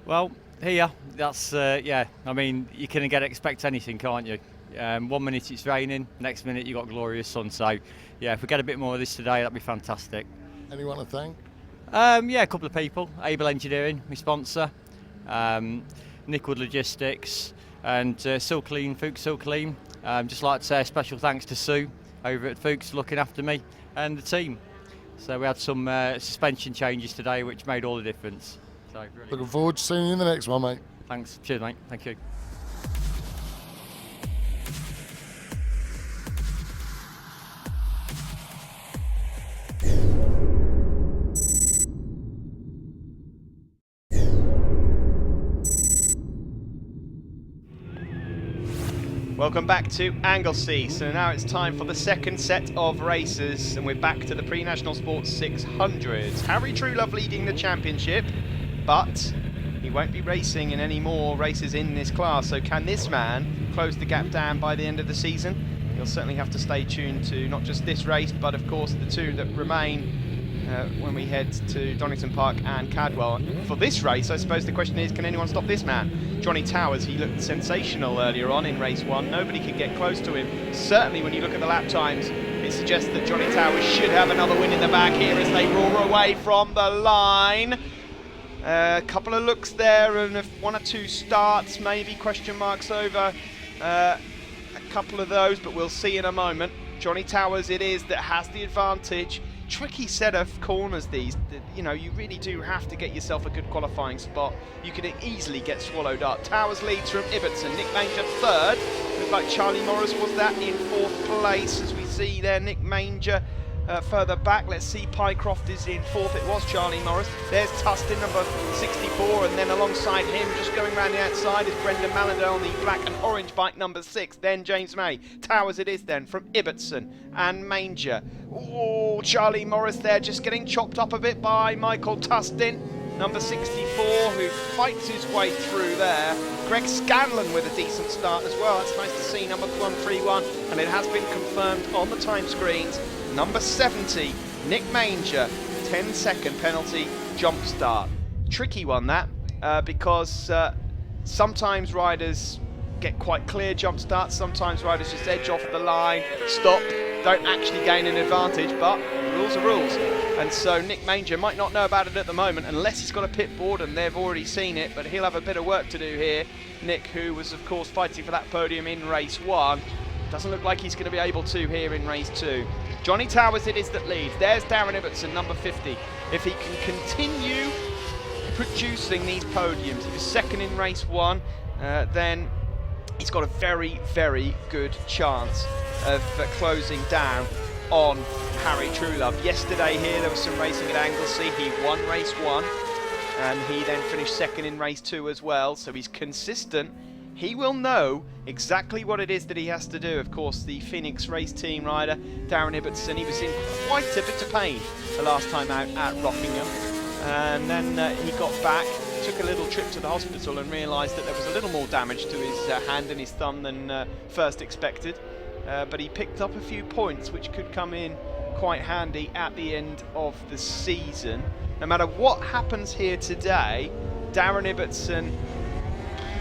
S8: Well, here, that's, yeah, I mean, you can expect anything, can't you? 1 minute it's raining, next minute you've got glorious sun, so yeah, if we get a bit more of this today, that'd be fantastic.
S2: Anyone to thank?
S8: Yeah, a couple of people. Able Engineering, my sponsor, Nickwood Logistics, and Fuchs So Clean. Just like to say a special thanks to Sue over at Fuchs looking after me and the team. So we had some suspension changes today which made all the difference. So really
S2: Looking forward to seeing you in the next one, mate.
S8: thanks. Cheers, mate. Thank you.
S1: Welcome back to Anglesey. So now it's time for the second set of races, and we're back to the pre-national sports 600s. Harry Truelove leading the championship, but he won't be racing in any more races in this class. So can this man close the gap down by the end of the season? He'll certainly have to stay tuned to not just this race, but of course the two that remain when we head to Donington Park and Cadwell. For this race, I suppose the question is, can anyone stop this man? Johnny Towers, he looked sensational earlier on in race one. Nobody could get close to him. Certainly when you look at the lap times, it suggests that Johnny Towers should have another win in the bag here as they roar away from the line. A couple of looks there, and if one or two starts, maybe question marks over a couple of those, but we'll see in a moment. Johnny Towers it is that has the advantage. Tricky set of corners these, you know, you really do have to get yourself a good qualifying spot. You could easily get swallowed up. Towers leads from Ibbotson, Nick Manger third. Looked like Charlie Morris was that in fourth place, as we see there, Nick Manger further back. Let's see, Pycroft is in fourth. It was Charlie Morris. There's Tustin, number 64, and then alongside him, just going around the outside, is Brendan Mallender on the black and orange bike, number 6. Then James May. Towers it is then from Ibbotson and Manger. Oh, Charlie Morris there, just getting chopped up a bit by Michael Tustin, number 64, who fights his way through there. Greg Scanlon with a decent start as well. That's nice to see, number 131, and it has been confirmed on the time screens. Number 70, Nick Manger, 10-second penalty jump start. Tricky one that, because sometimes riders get quite clear jump starts, sometimes riders just edge off the line, stop, don't actually gain an advantage, but rules are rules. And so Nick Manger might not know about it at the moment unless he's got a pit board and they've already seen it, but he'll have a bit of work to do here. Nick, who was of course fighting for that podium in race 1, doesn't look like he's going to be able to here in race 2. Johnny Towers it is that leads. There's Darren Ibbotson, number 50. If he can continue producing these podiums, he was second in race 1, then he's got a very, very good chance of closing down on Harry Truelove. Yesterday here there was some racing at Anglesey. He won race 1 and he then finished second in race 2 as well, so he's consistent. He will know exactly what it is that he has to do. Of course, the Phoenix race team rider, Darren Ibbotson, he was in quite a bit of pain the last time out at Rockingham. And then he got back, took a little trip to the hospital and realised that there was a little more damage to his hand and his thumb than first expected. But he picked up a few points which could come in quite handy at the end of the season. No matter what happens here today, Darren Ibbotson,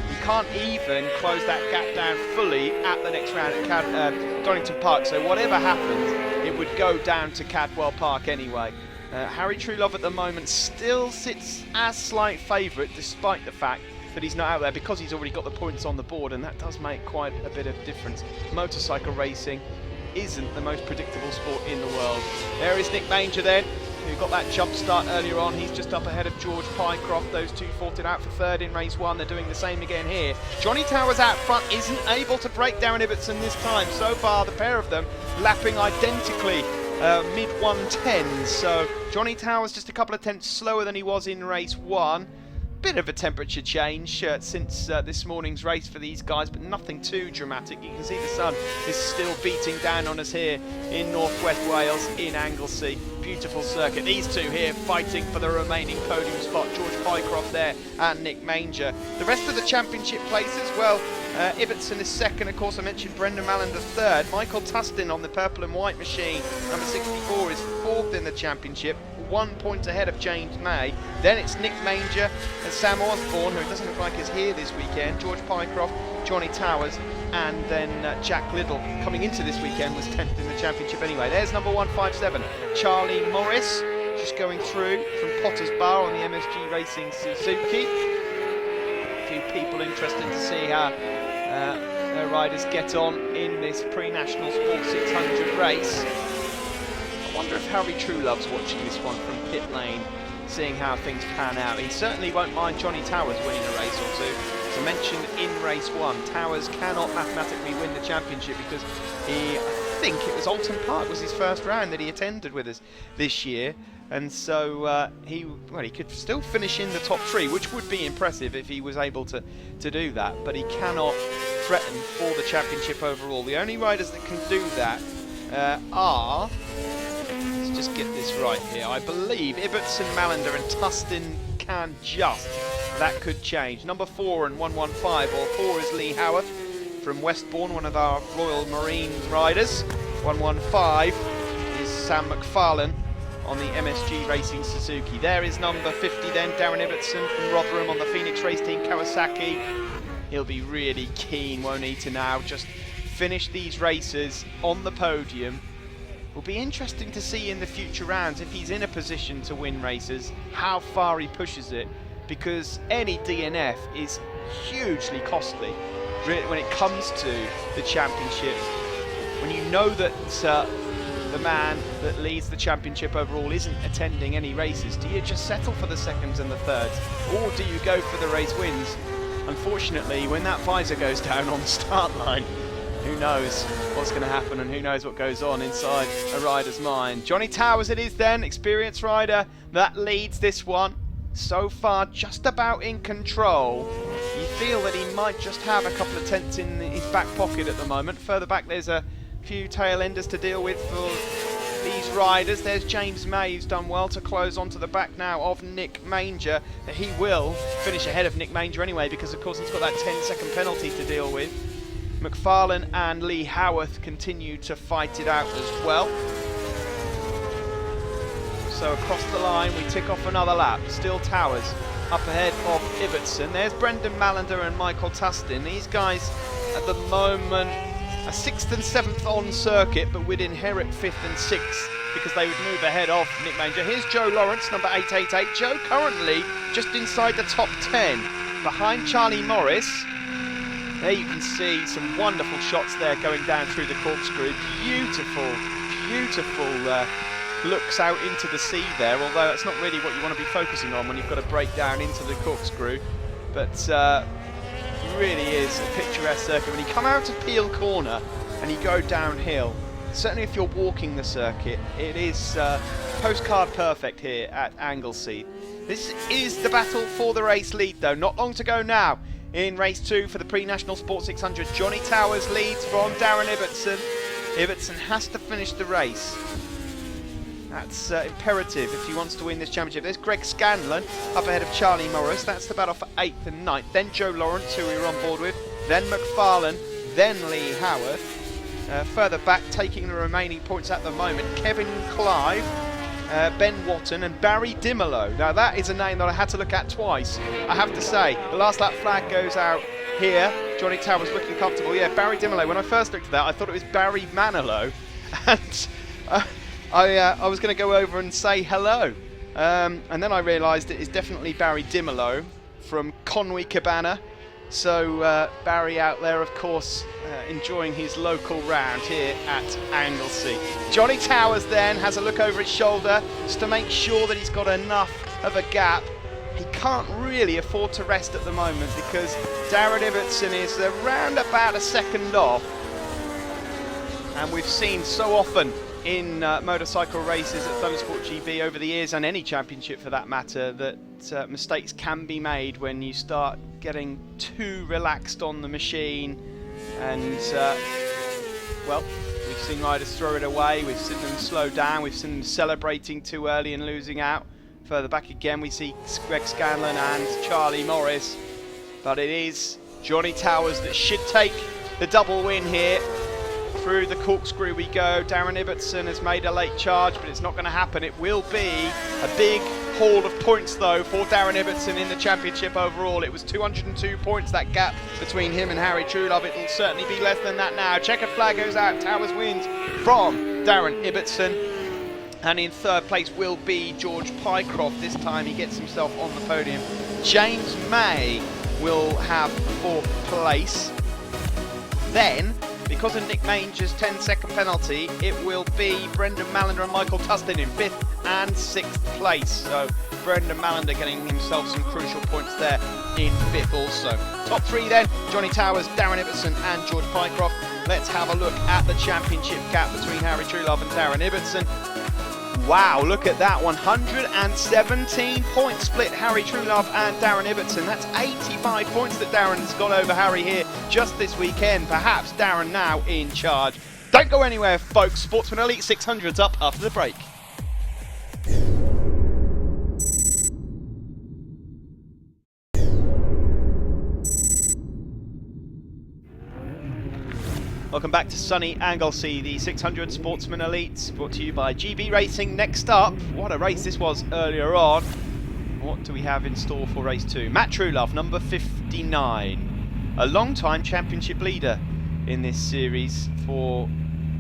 S1: he can't even close that gap down fully at the next round at Donington Park. So whatever happens, it would go down to Cadwell Park anyway. Harry Truelove at the moment still sits as slight favourite, despite the fact that he's not out there, because he's already got the points on the board, and that does make quite a bit of difference. Motorcycle racing isn't the most predictable sport in the world. There is Nick Manger then. who got that jump start earlier on. He's just up ahead of George Pycroft. Those two fought it out for third in race 1. They're doing the same again here. Johnny Towers out front isn't able to break Darren Ibbotson this time. So far, the pair of them lapping identically, mid 110s. So Johnny Towers just a couple of tenths slower than he was in race 1. Bit of a temperature change since this morning's race for these guys, but nothing too dramatic. You can see the sun is still beating down on us here in northwest Wales, in Anglesey. Beautiful circuit. These two here fighting for the remaining podium spot. George Pycroft there and Nick Manger. The rest of the championship places, well, Ibbotson is second, of course. I mentioned Brendan Mallander third. Michael Tustin on the purple and white machine, number 64, is fourth in the championship. 1 point ahead of James May. Then it's Nick Manger and Sam Osborne, who doesn't look like is here this weekend. George Pycroft, Johnny Towers, and then Jack Liddell, coming into this weekend, was 10th in the championship anyway. There's number 157, Charlie Morris, just going through from Potter's Bar on the MSG Racing Suzuki. A few people interested to see how their riders get on in this pre-national Sport 600 race. I wonder if Harry Truelove's watching this one from pit lane, seeing how things pan out. He certainly won't mind Johnny Towers winning a race or two. As I mentioned in race 1, Towers cannot mathematically win the championship because I think it was Alton Park was his first round that he attended with us this year, and so he could still finish in the top 3, which would be impressive if he was able to do that, but he cannot threaten for the championship overall. The only riders that can do that are, let's just get this right here, I believe Ibbotson, Mallander and Tustin can just. That could change. Number 4 and 115, or 4 is Lee Howarth from Westbourne, one of our Royal Marines riders. 115 is Sam McFarlane on the MSG Racing Suzuki. There is number 50 then, Darren Ibbotson from Rotherham on the Phoenix Race Team Kawasaki. He'll be really keen, won't he, to now just finish these races on the podium. Will be interesting to see in the future rounds if he's in a position to win races, how far he pushes it, because any DNF is hugely costly when it comes to the championship. When you know that the man that leads the championship overall isn't attending any races, do you just settle for the seconds and the thirds, or do you go for the race wins? Unfortunately, when that visor goes down on the start line, who knows what's going to happen and who knows what goes on inside a rider's mind. Johnny Towers it is then, experienced rider, that leads this one. So far, just about in control. You feel that he might just have a couple of tenths in his back pocket at the moment. Further back, there's a few tail enders to deal with for these riders. There's James May, who's done well to close onto the back now of Nick Manger. He will finish ahead of Nick Manger anyway, because of course he's got that 10-second penalty to deal with. McFarlane and Lee Howarth continue to fight it out as well. So across the line we tick off another lap. Still Towers up ahead of Ibbotson. There's Brendan Mallander and Michael Tustin. These guys at the moment are 6th and 7th on circuit, but would inherit 5th and 6th because they would move ahead of Nick Manger. Here's Joe Lawrence, number 888. Joe currently just inside the top 10, behind Charlie Morris. There you can see some wonderful shots there going down through the corkscrew. Beautiful, beautiful looks out into the sea there, although that's not really what you want to be focusing on when you've got to break down into the corkscrew. But it really is a picturesque circuit. When you come out of Peel Corner and you go downhill, certainly if you're walking the circuit, it is postcard perfect here at Anglesey. This is the battle for the race lead though. Not long to go now in race 2 for the pre-national Sport 600. Johnny Towers leads from Darren Ibbotson. Ibbotson has to finish the race. That's imperative if he wants to win this championship. There's Greg Scanlon up ahead of Charlie Morris. That's the battle for 8th and 9th. Then Joe Lawrence, who we were on board with. Then McFarlane. Then Lee Howarth. Further back, taking the remaining points at the moment, Kevin Clive, Ben Watton and Barry Dimolo. Now that is a name that I had to look at twice, I have to say. The last lap flag goes out here. Johnny Towers looking comfortable. Yeah, Barry Dimolo. When I first looked at that, I thought it was Barry Manilow. And I was going to go over and say hello. And then I realised it is definitely Barry Dimolo from Conwy Cabana. So Barry out there, of course, enjoying his local round here at Anglesey. Johnny Towers then has a look over his shoulder just to make sure that he's got enough of a gap. He can't really afford to rest at the moment because Darren Ibbotson is around about a second off. And we've seen so often in motorcycle races at Thundersport GB over the years, and any championship for that matter, that mistakes can be made when you start getting too relaxed on the machine. And well, we've seen riders throw it away, we've seen them slow down, we've seen them celebrating too early and losing out. Further back again we see Greg Scanlon and Charlie Morris, but it is Johnny Towers that should take the double win here. Through the corkscrew we go. Darren Ibbotson has made a late charge, but it's not going to happen. It will be a big haul of points though for Darren Ibbotson in the championship overall. It was 202 points, that gap between him and Harry Truelove. It will certainly be less than that now. Checkered flag goes out. Towers wins from Darren Ibbotson. And in third place will be George Pycroft. This time he gets himself on the podium. James May will have fourth place. Then, because of Nick Manger's 10-second penalty, it will be Brendan Mallender and Michael Tustin in 5th and 6th place. So Brendan Mallender getting himself some crucial points there in 5th also. Top 3 then, Johnny Towers, Darren Ibbotson and George Pycroft. Let's have a look at the championship gap between Harry Truelove and Darren Ibbotson. Wow, look at that, 117 points split Harry Truelove and Darren Ibbotson. That's 85 points that Darren's got over Harry here just this weekend. Perhaps Darren now in charge. Don't go anywhere, folks. Sportsman Elite 600's up after the break. Welcome back to sunny Anglesey, the 600 Sportsman Elite, brought to you by GB Racing. Next up, what a race this was earlier on. What do we have in store for race 2? Matt Truelove, number 59. A long-time championship leader in this series for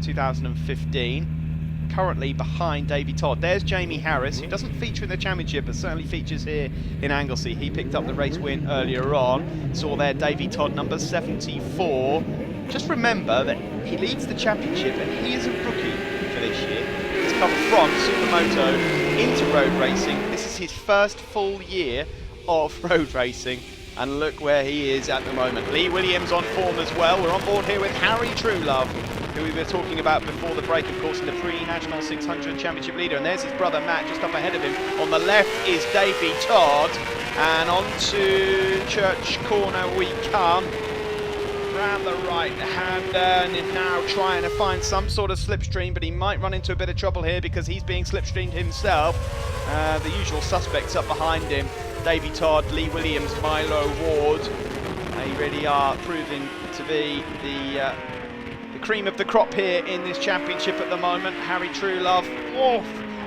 S1: 2015. Currently behind Davey Todd. There's Jamie Harris, who doesn't feature in the championship, but certainly features here in Anglesey. He picked up the race win earlier on. Saw there Davey Todd, number 74. Just remember that he leads the championship and he is a rookie for this year. He's come from Supermoto into road racing. This is his first full year of road racing, and look where he is at the moment. Lee Williams on form as well. We're on board here with Harry Truelove, who we were talking about before the break, of course, in the pre-National 600 Championship leader. And there's his brother Matt just up ahead of him. On the left is Davey Todd, and onto Church Corner we come. Round the right-hander, and now trying to find some sort of slipstream, but he might run into a bit of trouble here because he's being slipstreamed himself. The usual suspects up behind him, Davey Todd, Lee Williams, Milo Ward. They really are proving to be the cream of the crop here in this championship at the moment. Harry Truelove,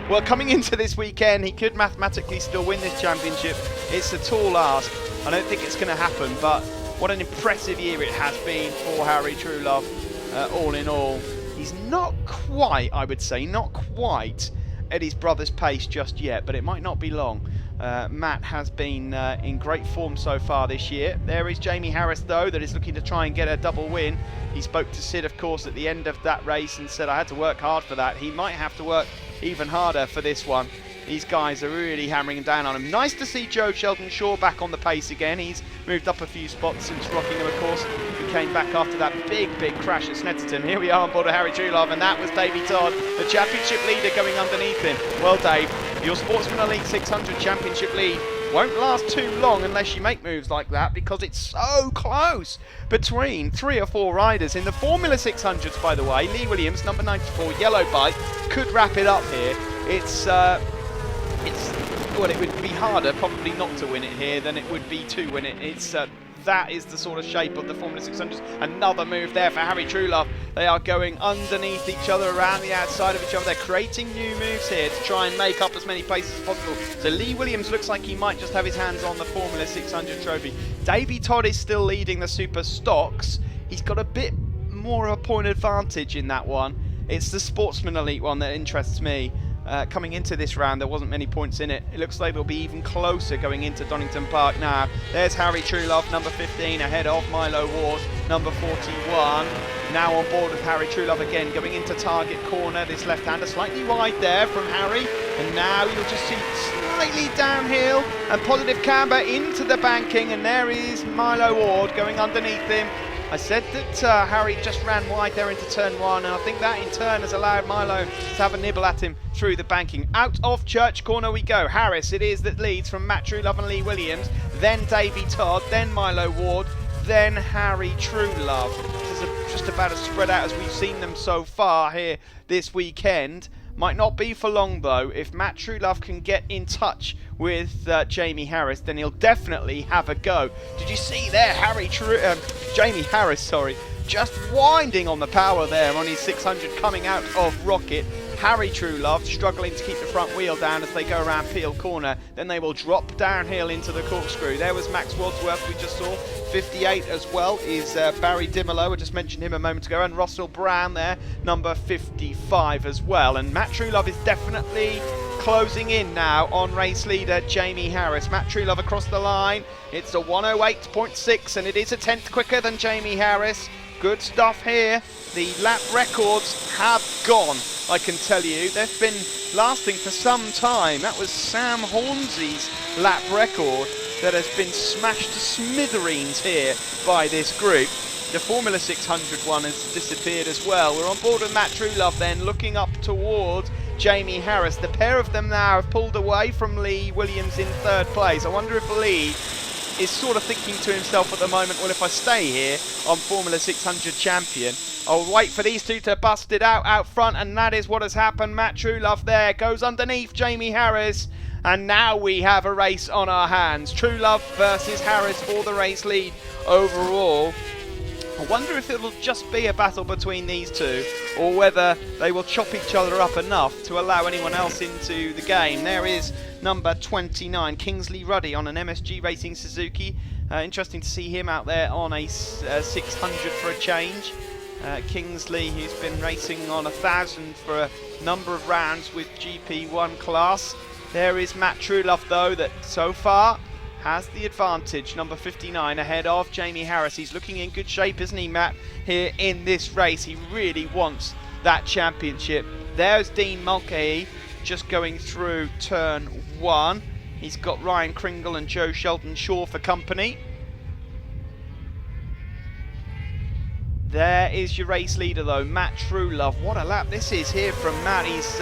S1: well, coming into this weekend, he could mathematically still win this championship. It's a tall ask. I don't think it's going to happen, but what an impressive year it has been for Harry Truelove, all in all. He's not quite, I would say, not quite at his brother's pace just yet, but it might not be long. Matt has been in great form so far this year. There is Jamie Harris, though, that is looking to try and get a double win. He spoke to Sid, of course, at the end of that race and said, I had to work hard for that. He might have to work even harder for this one. These guys are really hammering down on him. Nice to see Joe Sheldon-Shaw back on the pace again. He's moved up a few spots since Rockingham, of course. He came back after that big crash at Snetterton. Here we are on board of Harry Truelove, and that was Davey Todd, the championship leader, going underneath him. Well, Dave, your Sportsman Elite 600 championship lead won't last too long unless you make moves like that, because it's so close between 3 or 4 riders. In the Formula 600s, by the way, Lee Williams, number 94, yellow bike, could wrap it up here. Well, it would be harder probably not to win it here than it would be to win it. That is the sort of shape of the Formula 600s. Another move there for Harry Truelove. They are going underneath each other, around the outside of each other. They're creating new moves here to try and make up as many places as possible. So Lee Williams looks like he might just have his hands on the Formula 600 trophy. Davey Todd is still leading the Super Stocks. He's got a bit more of a point advantage in that one. It's the Sportsman Elite one that interests me. coming into this round. There wasn't many points in it. It looks like it'll be even closer going into Donington Park now. There's Harry Truelove, number 15, ahead of Milo Ward, number 41. Now on board with Harry Truelove again, going into target corner. This left-hander slightly wide there from Harry. And now you'll just see slightly downhill and positive camber into the banking. And there is Milo Ward going underneath him. I said that Harry just ran wide there into turn 1, and I think that in turn has allowed Milo to have a nibble at him through the banking. Out of Church Corner we go. Harris it is that leads from Matt Truelove and Lee Williams, then Davey Todd, then Milo Ward, then Harry Truelove. This is just about as spread out as we've seen them so far here this weekend. Might not be for long though. If Matt Truelove can get in touch with Jamie Harris, then he'll definitely have a go. Did you see there Jamie Harris, just winding on the power there on his 600 coming out of Rocket. Harry Truelove struggling to keep the front wheel down as they go around Peel Corner. Then they will drop downhill into the corkscrew. There was Max Wadsworth we just saw. 58 as well is Barry Dimolo. I just mentioned him a moment ago. And Russell Brown there, number 55 as well. And Matt Truelove is definitely closing in now on race leader Jamie Harris. Matt Truelove across the line. It's a 108.6 and it is a tenth quicker than Jamie Harris. Good stuff here. The lap records have gone, I can tell you. They've been lasting for some time. That was Sam Hornsey's lap record that has been smashed to smithereens here by this group. The Formula 600 one has disappeared as well. We're on board with Matt Truelove then, looking up towards Jamie Harris. The pair of them now have pulled away from Lee Williams in third place. I wonder if Lee is sort of thinking to himself at the moment, well, if I stay here, I'm Formula 600 champion. I'll wait for these two to bust it out front, and that is what has happened. Matt Truelove there goes underneath Jamie Harris, and now we have a race on our hands. Truelove versus Harris for the race lead overall. I wonder if it'll just be a battle between these two, or whether they will chop each other up enough to allow anyone else into the game. There is number 29, Kingsley Ruddy, on an MSG Racing Suzuki. Interesting to see him out there on a 600 for a change. Kingsley, who's been racing on 1,000 for a number of rounds with GP1 class. There is Matt Truelove though, that so far has the advantage, number 59, ahead of Jamie Harris. He's looking in good shape, isn't he, Matt, here in this race? He really wants that championship. There's Dean Mulcahy just going through turn 1. He's got Ryan Kringle and Joe Sheldon Shaw for company. There is your race leader though, Matt Truelove. What a lap this is here from Matt. He's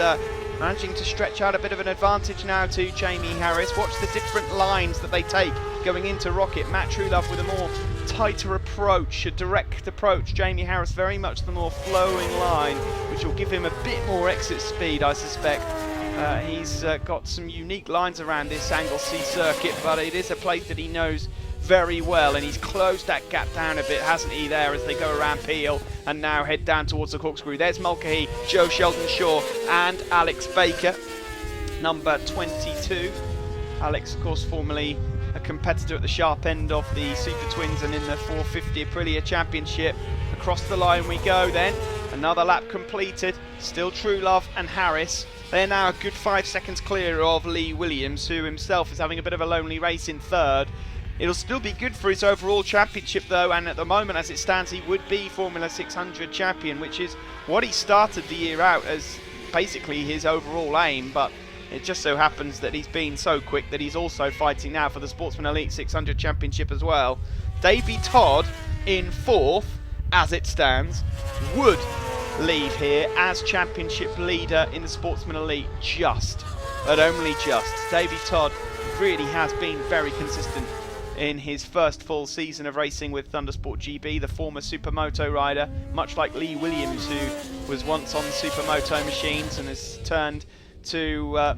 S1: managing to stretch out a bit of an advantage now to Jamie Harris. Watch the different lines that they take going into Rocket. Matt Truelove with a more tighter approach, a direct approach. Jamie Harris very much the more flowing line, which will give him a bit more exit speed, I suspect. He's got some unique lines around this Anglesey circuit, but it is a place that he knows very well, and he's closed that gap down a bit, hasn't he, there as they go around Peel and now head down towards the corkscrew. There's Mulcahy, Joe Sheldon Shaw and Alex Baker, number 22. Alex, of course, formerly a competitor at the sharp end of the Super Twins and in the 450 Aprilia Championship. Across the line we go then, another lap completed, still Truelove and Harris. They're now a good 5 seconds clear of Lee Williams, who himself is having a bit of a lonely race in third. It'll still be good for his overall championship though, and at the moment as it stands he would be Formula 600 champion, which is what he started the year out as basically his overall aim, but it just so happens that he's been so quick that he's also fighting now for the Sportsman Elite 600 championship as well. Davey Todd in fourth as it stands would leave here as championship leader in the Sportsman Elite, just, but only just. Davey Todd really has been very consistent in his first full season of racing with Thundersport GB, the former Supermoto rider, much like Lee Williams, who was once on Supermoto machines and has turned to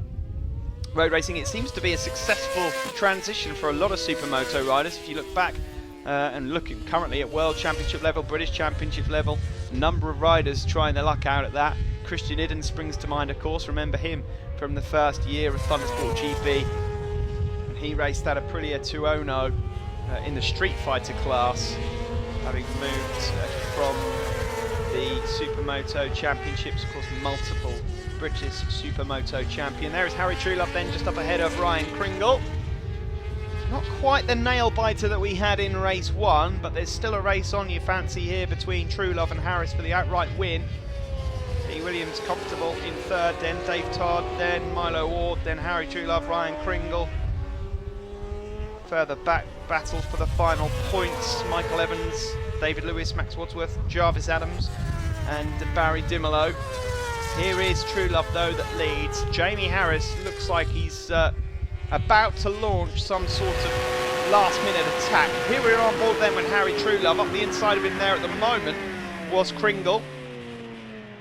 S1: road racing. It seems to be a successful transition for a lot of Supermoto riders. If you look back and look currently at World Championship level, British Championship level, a number of riders trying their luck out at that. Christian Idden springs to mind, of course. Remember him from the first year of Thundersport GB. He raced that Aprilia 209 in the Street Fighter class, having moved from the Supermoto Championships, of course, multiple British Supermoto champion. There is Harry Truelove then just up ahead of Ryan Kringle. Not quite the nail biter that we had in race 1, but there's still a race on you fancy here between Truelove and Harris for the outright win. Lee Williams comfortable in 3rd, then Dave Todd, then Milo Ward, then Harry Truelove, Ryan Kringle. Further back battle for the final points, Michael Evans, David Lewis, Max Wadsworth, Jarvis Adams and Barry Dimolo. Here is Truelove though that leads. Jamie Harris looks like he's about to launch some sort of last minute attack. Here we're on board then with Harry Truelove. Up the inside of him there at the moment was Kringle.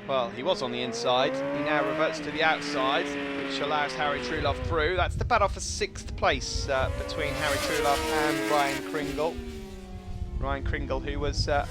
S1: Well, he was on the inside. He now reverts to the outside, which allows Harry Truelove through. That's the battle for 6th place between Harry Truelove and Ryan Kringle. Ryan Kringle, who was a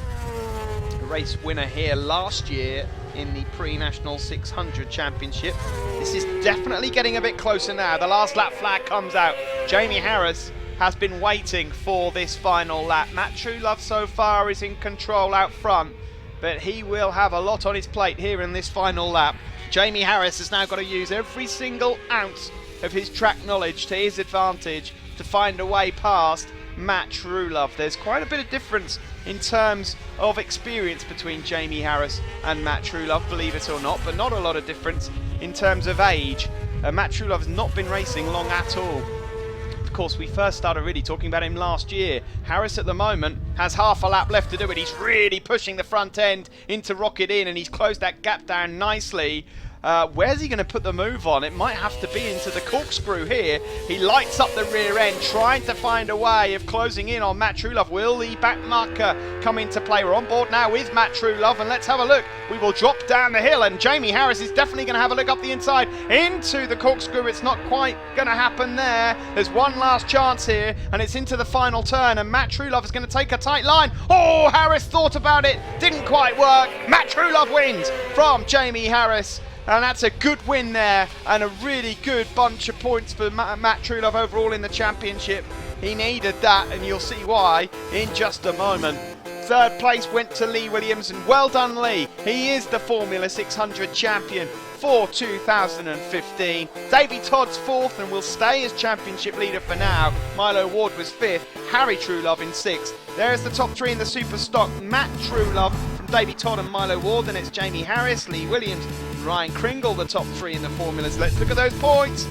S1: race winner here last year in the pre-national 600 championship. This is definitely getting a bit closer now. The last lap flag comes out. Jamie Harris has been waiting for this final lap. Matt Truelove so far is in control out front, but he will have a lot on his plate here in this final lap. Jamie Harris has now got to use every single ounce of his track knowledge to his advantage to find a way past Matt Truelove. There's quite a bit of difference in terms of experience between Jamie Harris and Matt Truelove, believe it or not, but not a lot of difference in terms of age. Matt Truelove has not been racing long at all. Of course, we first started really talking about him last year. Harris at the moment has half a lap left to do it. He's really pushing the front end into Rocket Inn and he's closed that gap down nicely. Where's he going to put the move on? It might have to be into the corkscrew here. He lights up the rear end, trying to find a way of closing in on Matt Truelove. Will the back marker come into play? We're on board now with Matt Truelove, and let's have a look. We will drop down the hill, and Jamie Harris is definitely going to have a look up the inside into the corkscrew. It's not quite going to happen there. There's one last chance here, and it's into the final turn, and Matt Truelove is going to take a tight line. Oh, Harris thought about it, didn't quite work. Matt Truelove wins from Jamie Harris. And that's a good win there, and a really good bunch of points for Matt Truelove overall in the championship. He needed that, and you'll see why in just a moment. 3rd place went to Lee Williams, and well done, Lee. He is the Formula 600 champion for 2015. Davey Todd's 4th and will stay as championship leader for now. Milo Ward was 5th, Harry Truelove in 6th. There's the top 3 in the super stock. Matt Truelove from Davey Todd and Milo Ward, and it's Jamie Harris, Lee Williams, Ryan Kringle, the top 3 in the formulas. Let's look at those points.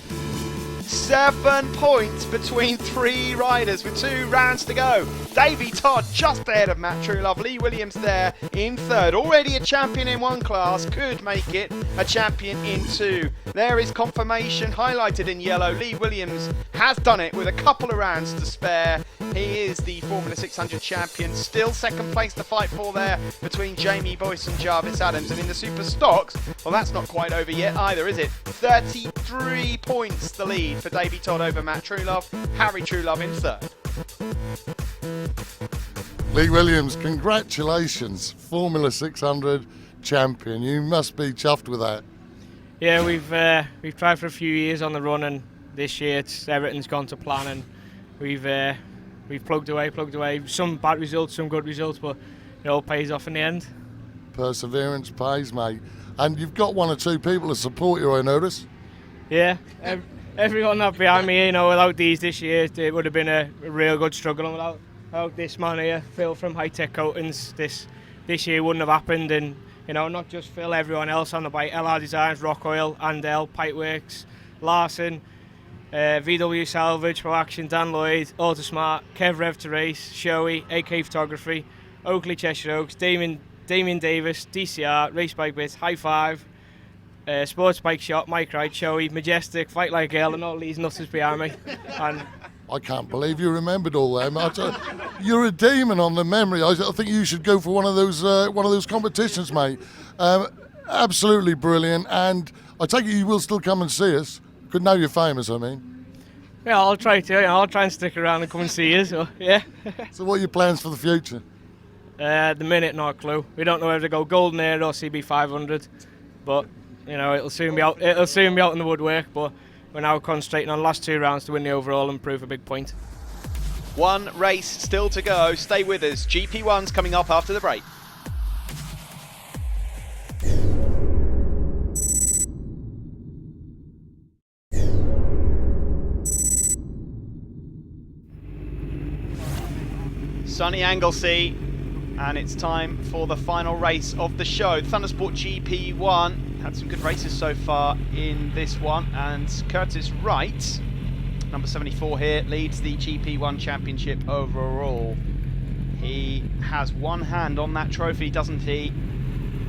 S1: 7 points between 3 riders with 2 rounds to go. Davey Todd just ahead of Matt Truelove. Lee Williams there in 3rd. Already a champion in 1 class, could make it a champion in 2. There is confirmation highlighted in yellow. Lee Williams has done it with a couple of rounds to spare. He is the Formula 600 champion. Still 2nd place to fight for there between Jamie Boyce and Jarvis Adams. And in the super stocks, well, that's not quite over yet either, is it? 33 points the lead for Davey Todd over Matt Truelove. Harry Truelove in 3rd.
S2: Lee Williams, congratulations, Formula 600 champion. You must be chuffed with that.
S9: Yeah, we've tried for a few years on the run, and this year everything's gone to plan, and we've plugged away. Some bad results, some good results, but it all pays off in the end.
S2: Perseverance pays, mate. And you've got 1 or 2 people to support you, I notice.
S9: Yeah, everyone up behind me, without these this year, it would have been a real good struggle. And without this man here, Phil from High Tech Coatings, this year wouldn't have happened. And not just Phil, everyone else on the bike, LR Designs, Rock Oil, Andel, Pipeworks, Larson, VW Salvage, Pro Action, Dan Lloyd, Autosmart, Kev Rev to Race, Shoei, AK Photography, Oakley Cheshire Oaks, Damien Davis, DCR, Race Bike Bits, High Five, Sports Bike Shop, Mike Wright, Shoei, Majestic, Fight Like Hell, and all these nutters behind me. And
S2: I can't believe you remembered all them. You're a demon on the memory. I think you should go for one of those competitions, mate. Absolutely brilliant. And I take it you will still come and see us. Because now you're famous, I mean.
S9: Yeah, I'll try to. I'll try and stick around and come and see you. So yeah.
S2: So what are your plans for the future?
S9: At the minute, not a clue. We don't know whether to go Golden Air or CB500, but it'll soon be out. It'll soon be out in the woodwork. But we're now concentrating on last 2 rounds to win the overall and prove a big point.
S1: 1 race still to go. Stay with us. GP1's coming up after the break. Sunny Anglesey, and it's time for the final race of the show. Thundersport GP1 had some good races so far in this one, and Curtis Wright, number 74 here, leads the GP1 championship overall. He has one hand on that trophy, doesn't he?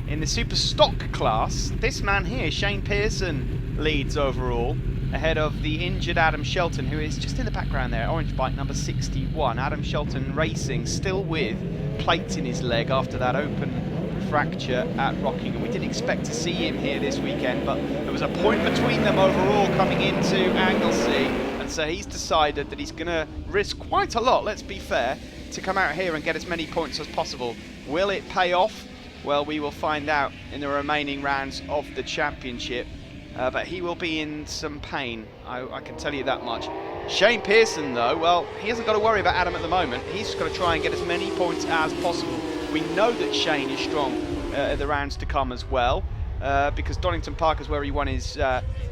S1: In the super stock class, this man here, Shane Pearson, leads overall, ahead of the injured Adam Shelton, who is just in the background there, orange bike number 61. Adam Shelton racing, still with plates in his leg after that open fracture at Rockingham. We didn't expect to see him here this weekend, but there was a point between them overall coming into Anglesey, and so he's decided that he's going to risk quite a lot, let's be fair, to come out here and get as many points as possible. Will it pay off? Well, we will find out in the remaining rounds of the championship. But he will be in some pain, I can tell you that much. Shane Pearson, though, well, he hasn't got to worry about Adam at the moment. He's just got to try and get as many points as possible. We know that Shane is strong at the rounds to come as well, because Donington Park is where he won his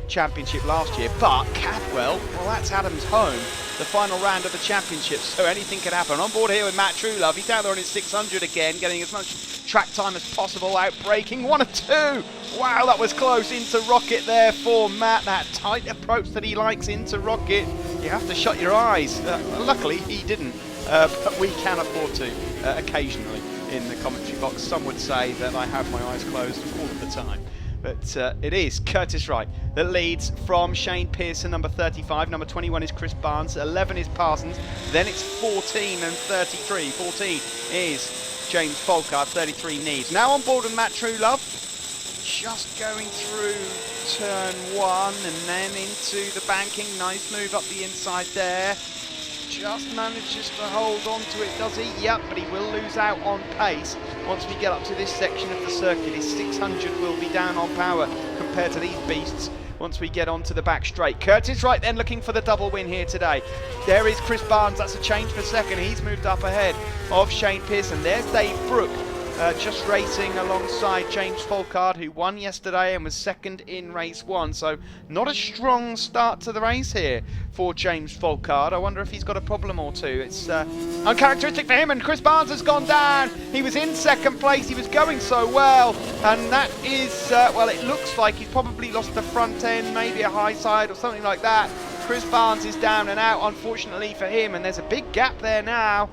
S1: championship last year. But Cadwell, well, that's Adam's home, the final round of the championship, so anything can happen. On board here with Matt Truelove, he's down there on his 600 again, getting as much track time as possible, out braking, 1 of 2. Wow, that was close into Rocket there for Matt, that tight approach that he likes into Rocket. You have to shut your eyes. Luckily, he didn't, but we can afford to occasionally in the commentary box. Some would say that I have my eyes closed all of the time. But it is Curtis Wright that leads from Shane Pearson, number 35. Number 21 is Chris Barnes. 11 is Parsons. Then it's 14 and 33. 14 is James Folkard. 33 Neves. Now on board with Matt Truelove. Just going through turn 1 and then into the banking. Nice move up the inside there. Just manages to hold on to it, does he? Yep, but he will lose out on pace once we get up to this section of the circuit. His 600 will be down on power compared to these beasts once we get onto the back straight. Curtis Wright then looking for the double win here today. There is Chris Barnes, that's a change for second. He's moved up ahead of Shane Pearson. There's Dave Brooke. Just racing alongside James Folkard, who won yesterday and was second in race 1. So not a strong start to the race here for James Folkard. I wonder if he's got a problem or two. It's uncharacteristic for him, and Chris Barnes has gone down. He was in second place, he was going so well, and that is, well, it looks like he's probably lost the front end, maybe a high side or something like that. Chris Barnes is down and out, unfortunately for him, and there's a big gap there now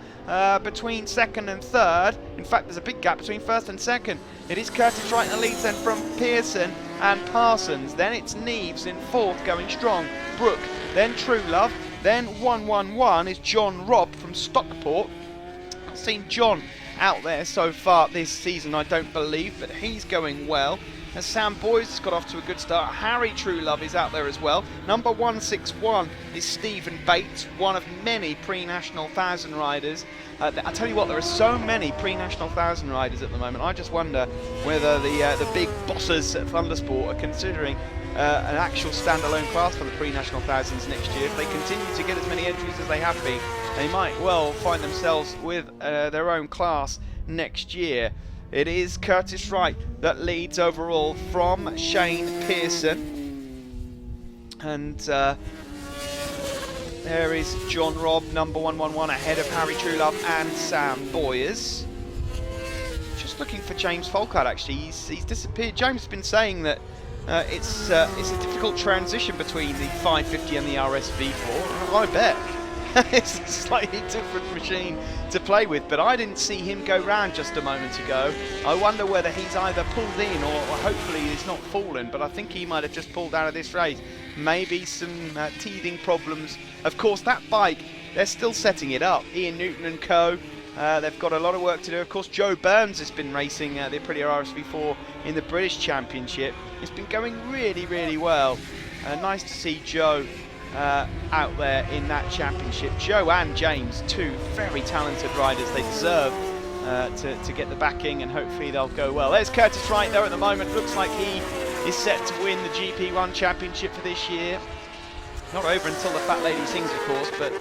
S1: between second and third. In fact, there's a big gap between first and second. It is Curtis Wright in the lead then from Pearson and Parsons. Then it's Neves in fourth, going strong. Brooke, then Truelove, then 111 is John Robb from Stockport. I've seen John out there so far this season, I don't believe, but he's going well. As Sam Boyes has got off to a good start. Harry Truelove is out there as well. Number 161 is Stephen Bates, one of many pre-national 1,000 riders. I tell you what, there are so many pre-national 1,000 riders at the moment. I just wonder whether the big bosses at Thundersport are considering an actual standalone class for the pre-national 1,000s next year. If they continue to get as many entries as they have been, they might well find themselves with their own class next year. It is Curtis Wright that leads overall from Shane Pearson. And there is John Robb, number 111, ahead of Harry Truelove and Sam Boyes. Just looking for James Folkard, actually. He's disappeared. James has been saying that it's a difficult transition between the 550 and the RSV4. I bet. It's a slightly different machine to play with, but I didn't see him go round just a moment ago. I wonder whether he's either pulled in or hopefully he's not fallen, but I think he might have just pulled out of this race. Maybe some teething problems. Of course, that bike, they're still setting it up. Ian Newton and co. They've got a lot of work to do. Of course, Joe Burns has been racing the Aprilia RSV4 in the British Championship. It's been going really, really well. Nice to see Joe out there in that championship. Joe and James, two very talented riders. They deserve to get the backing, and hopefully they'll go well. There's Curtis Wright there at the moment. Looks like he is set to win the GP1 championship for this year. Not over until the Fat Lady sings, of course, but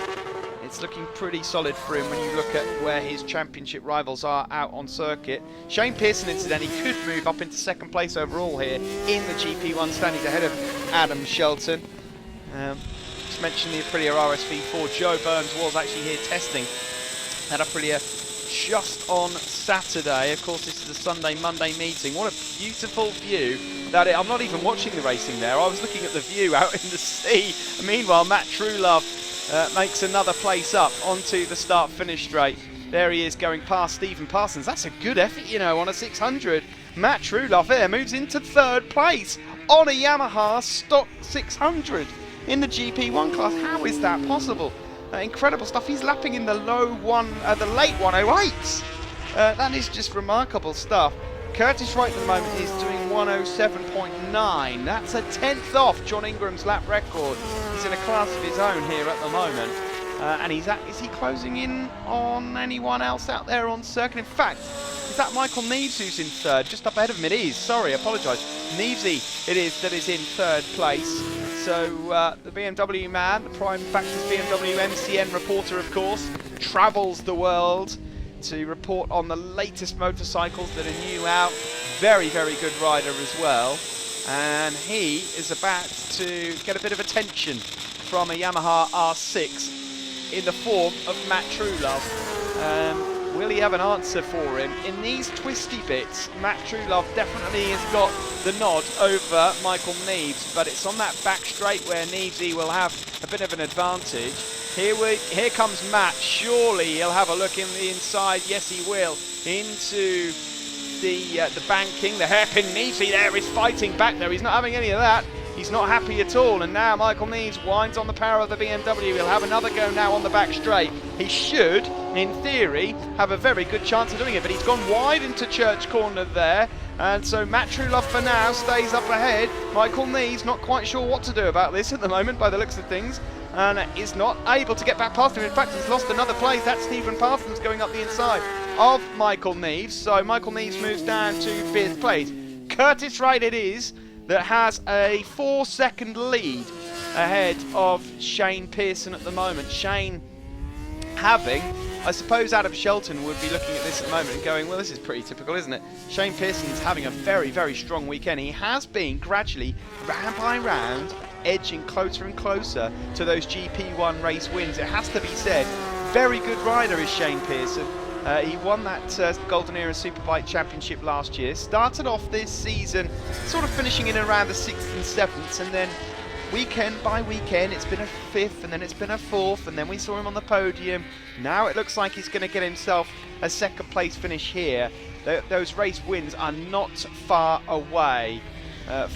S1: it's looking pretty solid for him when you look at where his championship rivals are out on circuit. Shane Pearson, incidentally, could move up into second place overall here in the GP1, standing ahead of Adam Shelton. Just mentioned the Aprilia RSV4. Joe Burns was actually here testing Had Aprilia just on Saturday. Of course, this is a Sunday-Monday meeting. What a beautiful view. I'm not even watching the racing there. I was looking at the view out in the sea. And meanwhile, Matt Truelove makes another place up onto the start-finish straight. There he is going past Stephen Parsons. That's a good effort, you know, on a 600. Matt Truelove there moves into 3rd place on a Yamaha stock 600 in the GP1 class. How is that possible? Incredible stuff. He's lapping in the late 108s. That is just remarkable stuff. Curtis Wright at the moment is doing 107.9. That's a 10th off John Ingram's lap record. He's in a class of his own here at the moment. And is he closing in on anyone else out there on circuit? In fact, is that Michael Neves who's in 3rd? Just up ahead of him it is. Sorry, I apologise. Nevesy it is that is in 3rd place. So the BMW man, the Prime Factors BMW MCN reporter, of course, travels the world to report on the latest motorcycles that are new out. Very, very good rider as well. And he is about to get a bit of attention from a Yamaha R6 in the form of Matt Truelove. Will he have an answer for him? In these twisty bits, Matt Truelove definitely has got the nod over Michael Neves, but it's on that back straight where Nevesy will have a bit of an advantage. Here comes Matt. Surely he'll have a look in the inside. Yes, he will. Into the banking. The hairpin Nevesy there is fighting back there. He's not having any of that. He's not happy at all, and now Michael Neves winds on the power of the BMW. He'll have another go now on the back straight. He should, in theory, have a very good chance of doing it, but he's gone wide into Church Corner there, and so Matt Truelove for now stays up ahead. Michael Neves not quite sure what to do about this at the moment by the looks of things, and is not able to get back past him. In fact, he's lost another place. That's Stephen Parsons going up the inside of Michael Neves, so Michael Neves moves down to 5th place. Curtis Wright it is that has a 4-second lead ahead of Shane Pearson at the moment. Shane having, I suppose Adam Shelton would be looking at this at the moment and going, well, this is pretty typical, isn't it? Shane Pearson is having a very, very strong weekend. He has been gradually, round by round, edging closer and closer to those GP1 race wins. It has to be said, very good rider is Shane Pearson. He won that Golden Era Superbike Championship last year. Started off this season sort of finishing in around the 6th and 7th, and then weekend by weekend it's been a 5th, and then it's been a 4th, and then we saw him on the podium. Now it looks like he's going to get himself a 2nd place finish here. Those race wins are not far away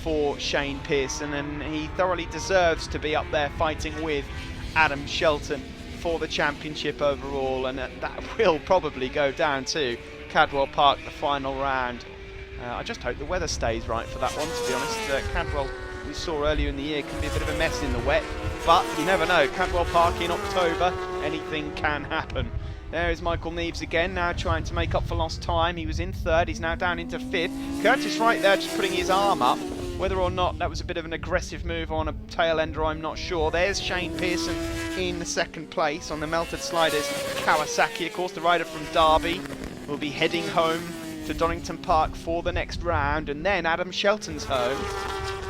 S1: for Shane Pearson, and he thoroughly deserves to be up there fighting with Adam Shelton for the championship overall, and that will probably go down to Cadwell Park, the final round. I just hope the weather stays right for that one, to be honest. Cadwell, we saw earlier in the year, can be a bit of a mess in the wet, but you never know. Cadwell Park in October, anything can happen. There is Michael Neves again, now trying to make up for lost time. He was in 3rd, he's now down into 5th. Curtis Wright there just putting his arm up. Whether or not that was a bit of an aggressive move on a tail ender, I'm not sure. There's Shane Pearson in the 2nd place on the Melted Sliders Kawasaki. Of course, the rider from Derby will be heading home to Donington Park for the next round, and then Adam Shelton's home.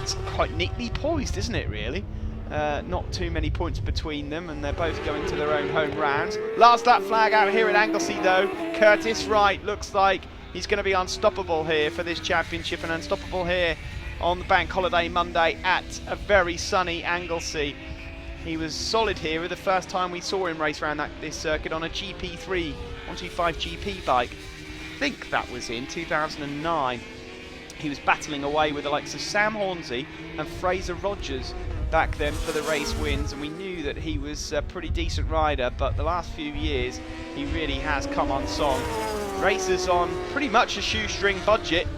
S1: It's quite neatly poised, isn't it, really? Not too many points between them, and they're both going to their own home rounds. Last lap flag out here at Anglesey, though. Curtis Wright looks like he's going to be unstoppable here for this championship, and unstoppable here on the bank holiday Monday at a very sunny Anglesey. He was solid here the first time we saw him race around this circuit on a GP3 125 GP bike. I think that was in 2009. He was battling away with the likes of Sam Hornsey and Fraser Rogers back then for the race wins, and we knew that he was a pretty decent rider, but the last few years he really has come unsung. Races on pretty much a shoestring budget.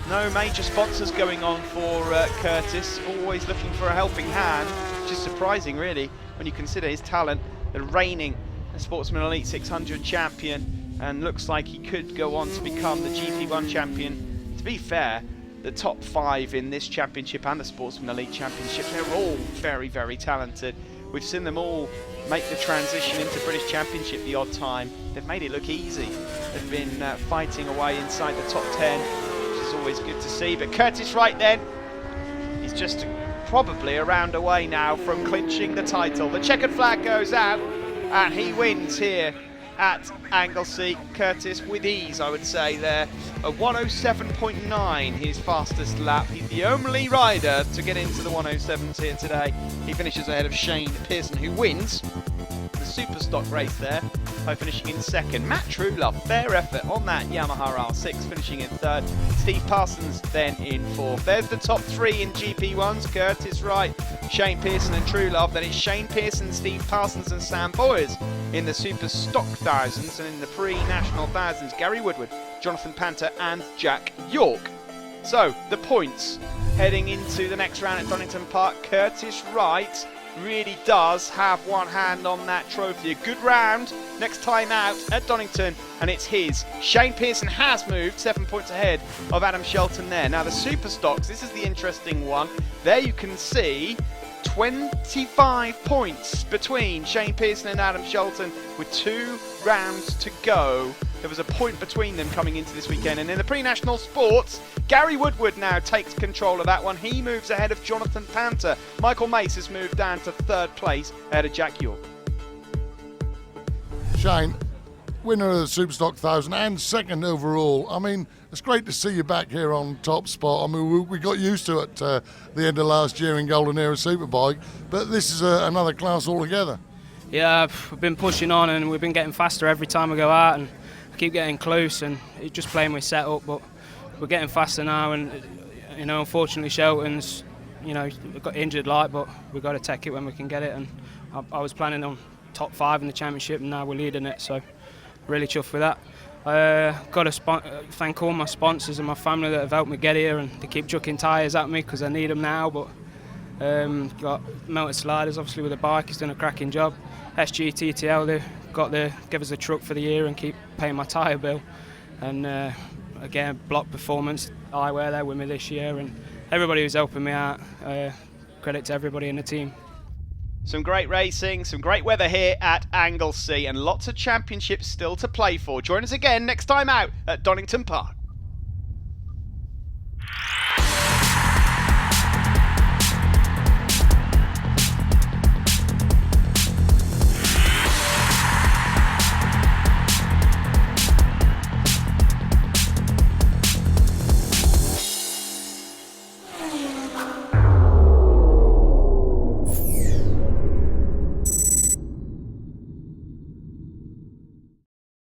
S1: No major sponsors going on for Curtis, always looking for a helping hand, which is surprising really when you consider his talent. The reigning Sportsman Elite 600 champion, and looks like he could go on to become the GP1 champion. To be fair, the top 5 in this championship and the Sportsman Elite Championship, they're all very, very talented. We've seen them all make the transition into British Championship the odd time. They've made it look easy. They've been fighting away inside the top 10. Always good to see, but Curtis Wright then, he's just probably a round away now from clinching the title. The checkered flag goes out and he wins here at Anglesey. Curtis with ease, I would say there. A 107.9, his fastest lap. He's the only rider to get into the 107s here today. He finishes ahead of Shane Pearson, who wins the super stock race there by finishing in second. Matt Truelove, fair effort on that Yamaha R6, finishing in third. Steve Parsons then in fourth. There's the top three in GP1s. Curtis Wright, Shane Pearson and Truelove. Then it's Shane Pearson, Steve Parsons and Sam Boyers in the super stock thousands, and in the pre-national thousands, Gary Woodward, Jonathan Panter and Jack York. So the points heading into the next round at Donington Park. Curtis Wright really does have one hand on that trophy. A good round next time out at Donington, and it's his. Shane Pearson has moved 7 points ahead of Adam Shelton there. Now the super stocks, this is the interesting one. There you can see 25 points between Shane Pearson and Adam Shelton with 2 rounds to go. There was a point between them coming into this weekend. And in the pre-national sports, Gary Woodward now takes control of that one. He moves ahead of Jonathan Panter. Michael Mace has moved down to third place ahead of Jack York.
S2: Shane, winner of the Superstock 1000 and second overall. I mean, it's great to see you back here on top spot. I mean, we got used to it the end of last year in Golden Era Superbike, but this is another class altogether.
S10: Yeah, we've been pushing on and we've been getting faster every time we go out, and I keep getting close, and it's just playing with setup, but we're getting faster now. And you know, unfortunately Shelton's, you know, got injured like, but we've got to take it when we can get it. And I was planning on top 5 in the championship, and now we're leading it, so really chuffed with that. Got to thank all my sponsors and my family that have helped me get here, and they keep chucking tyres at me because I need them now. But got Melted Sliders obviously with the bike, he's done a cracking job. SG TTL, they give us a truck for the year and keep paying my tyre bill. And again, Block Performance, eyewear, they're with me this year, and everybody who's helping me out. Credit to everybody in the team.
S1: Some great racing, some great weather here at Anglesey, and lots of championships still to play for. Join us again next time out at Donington Park.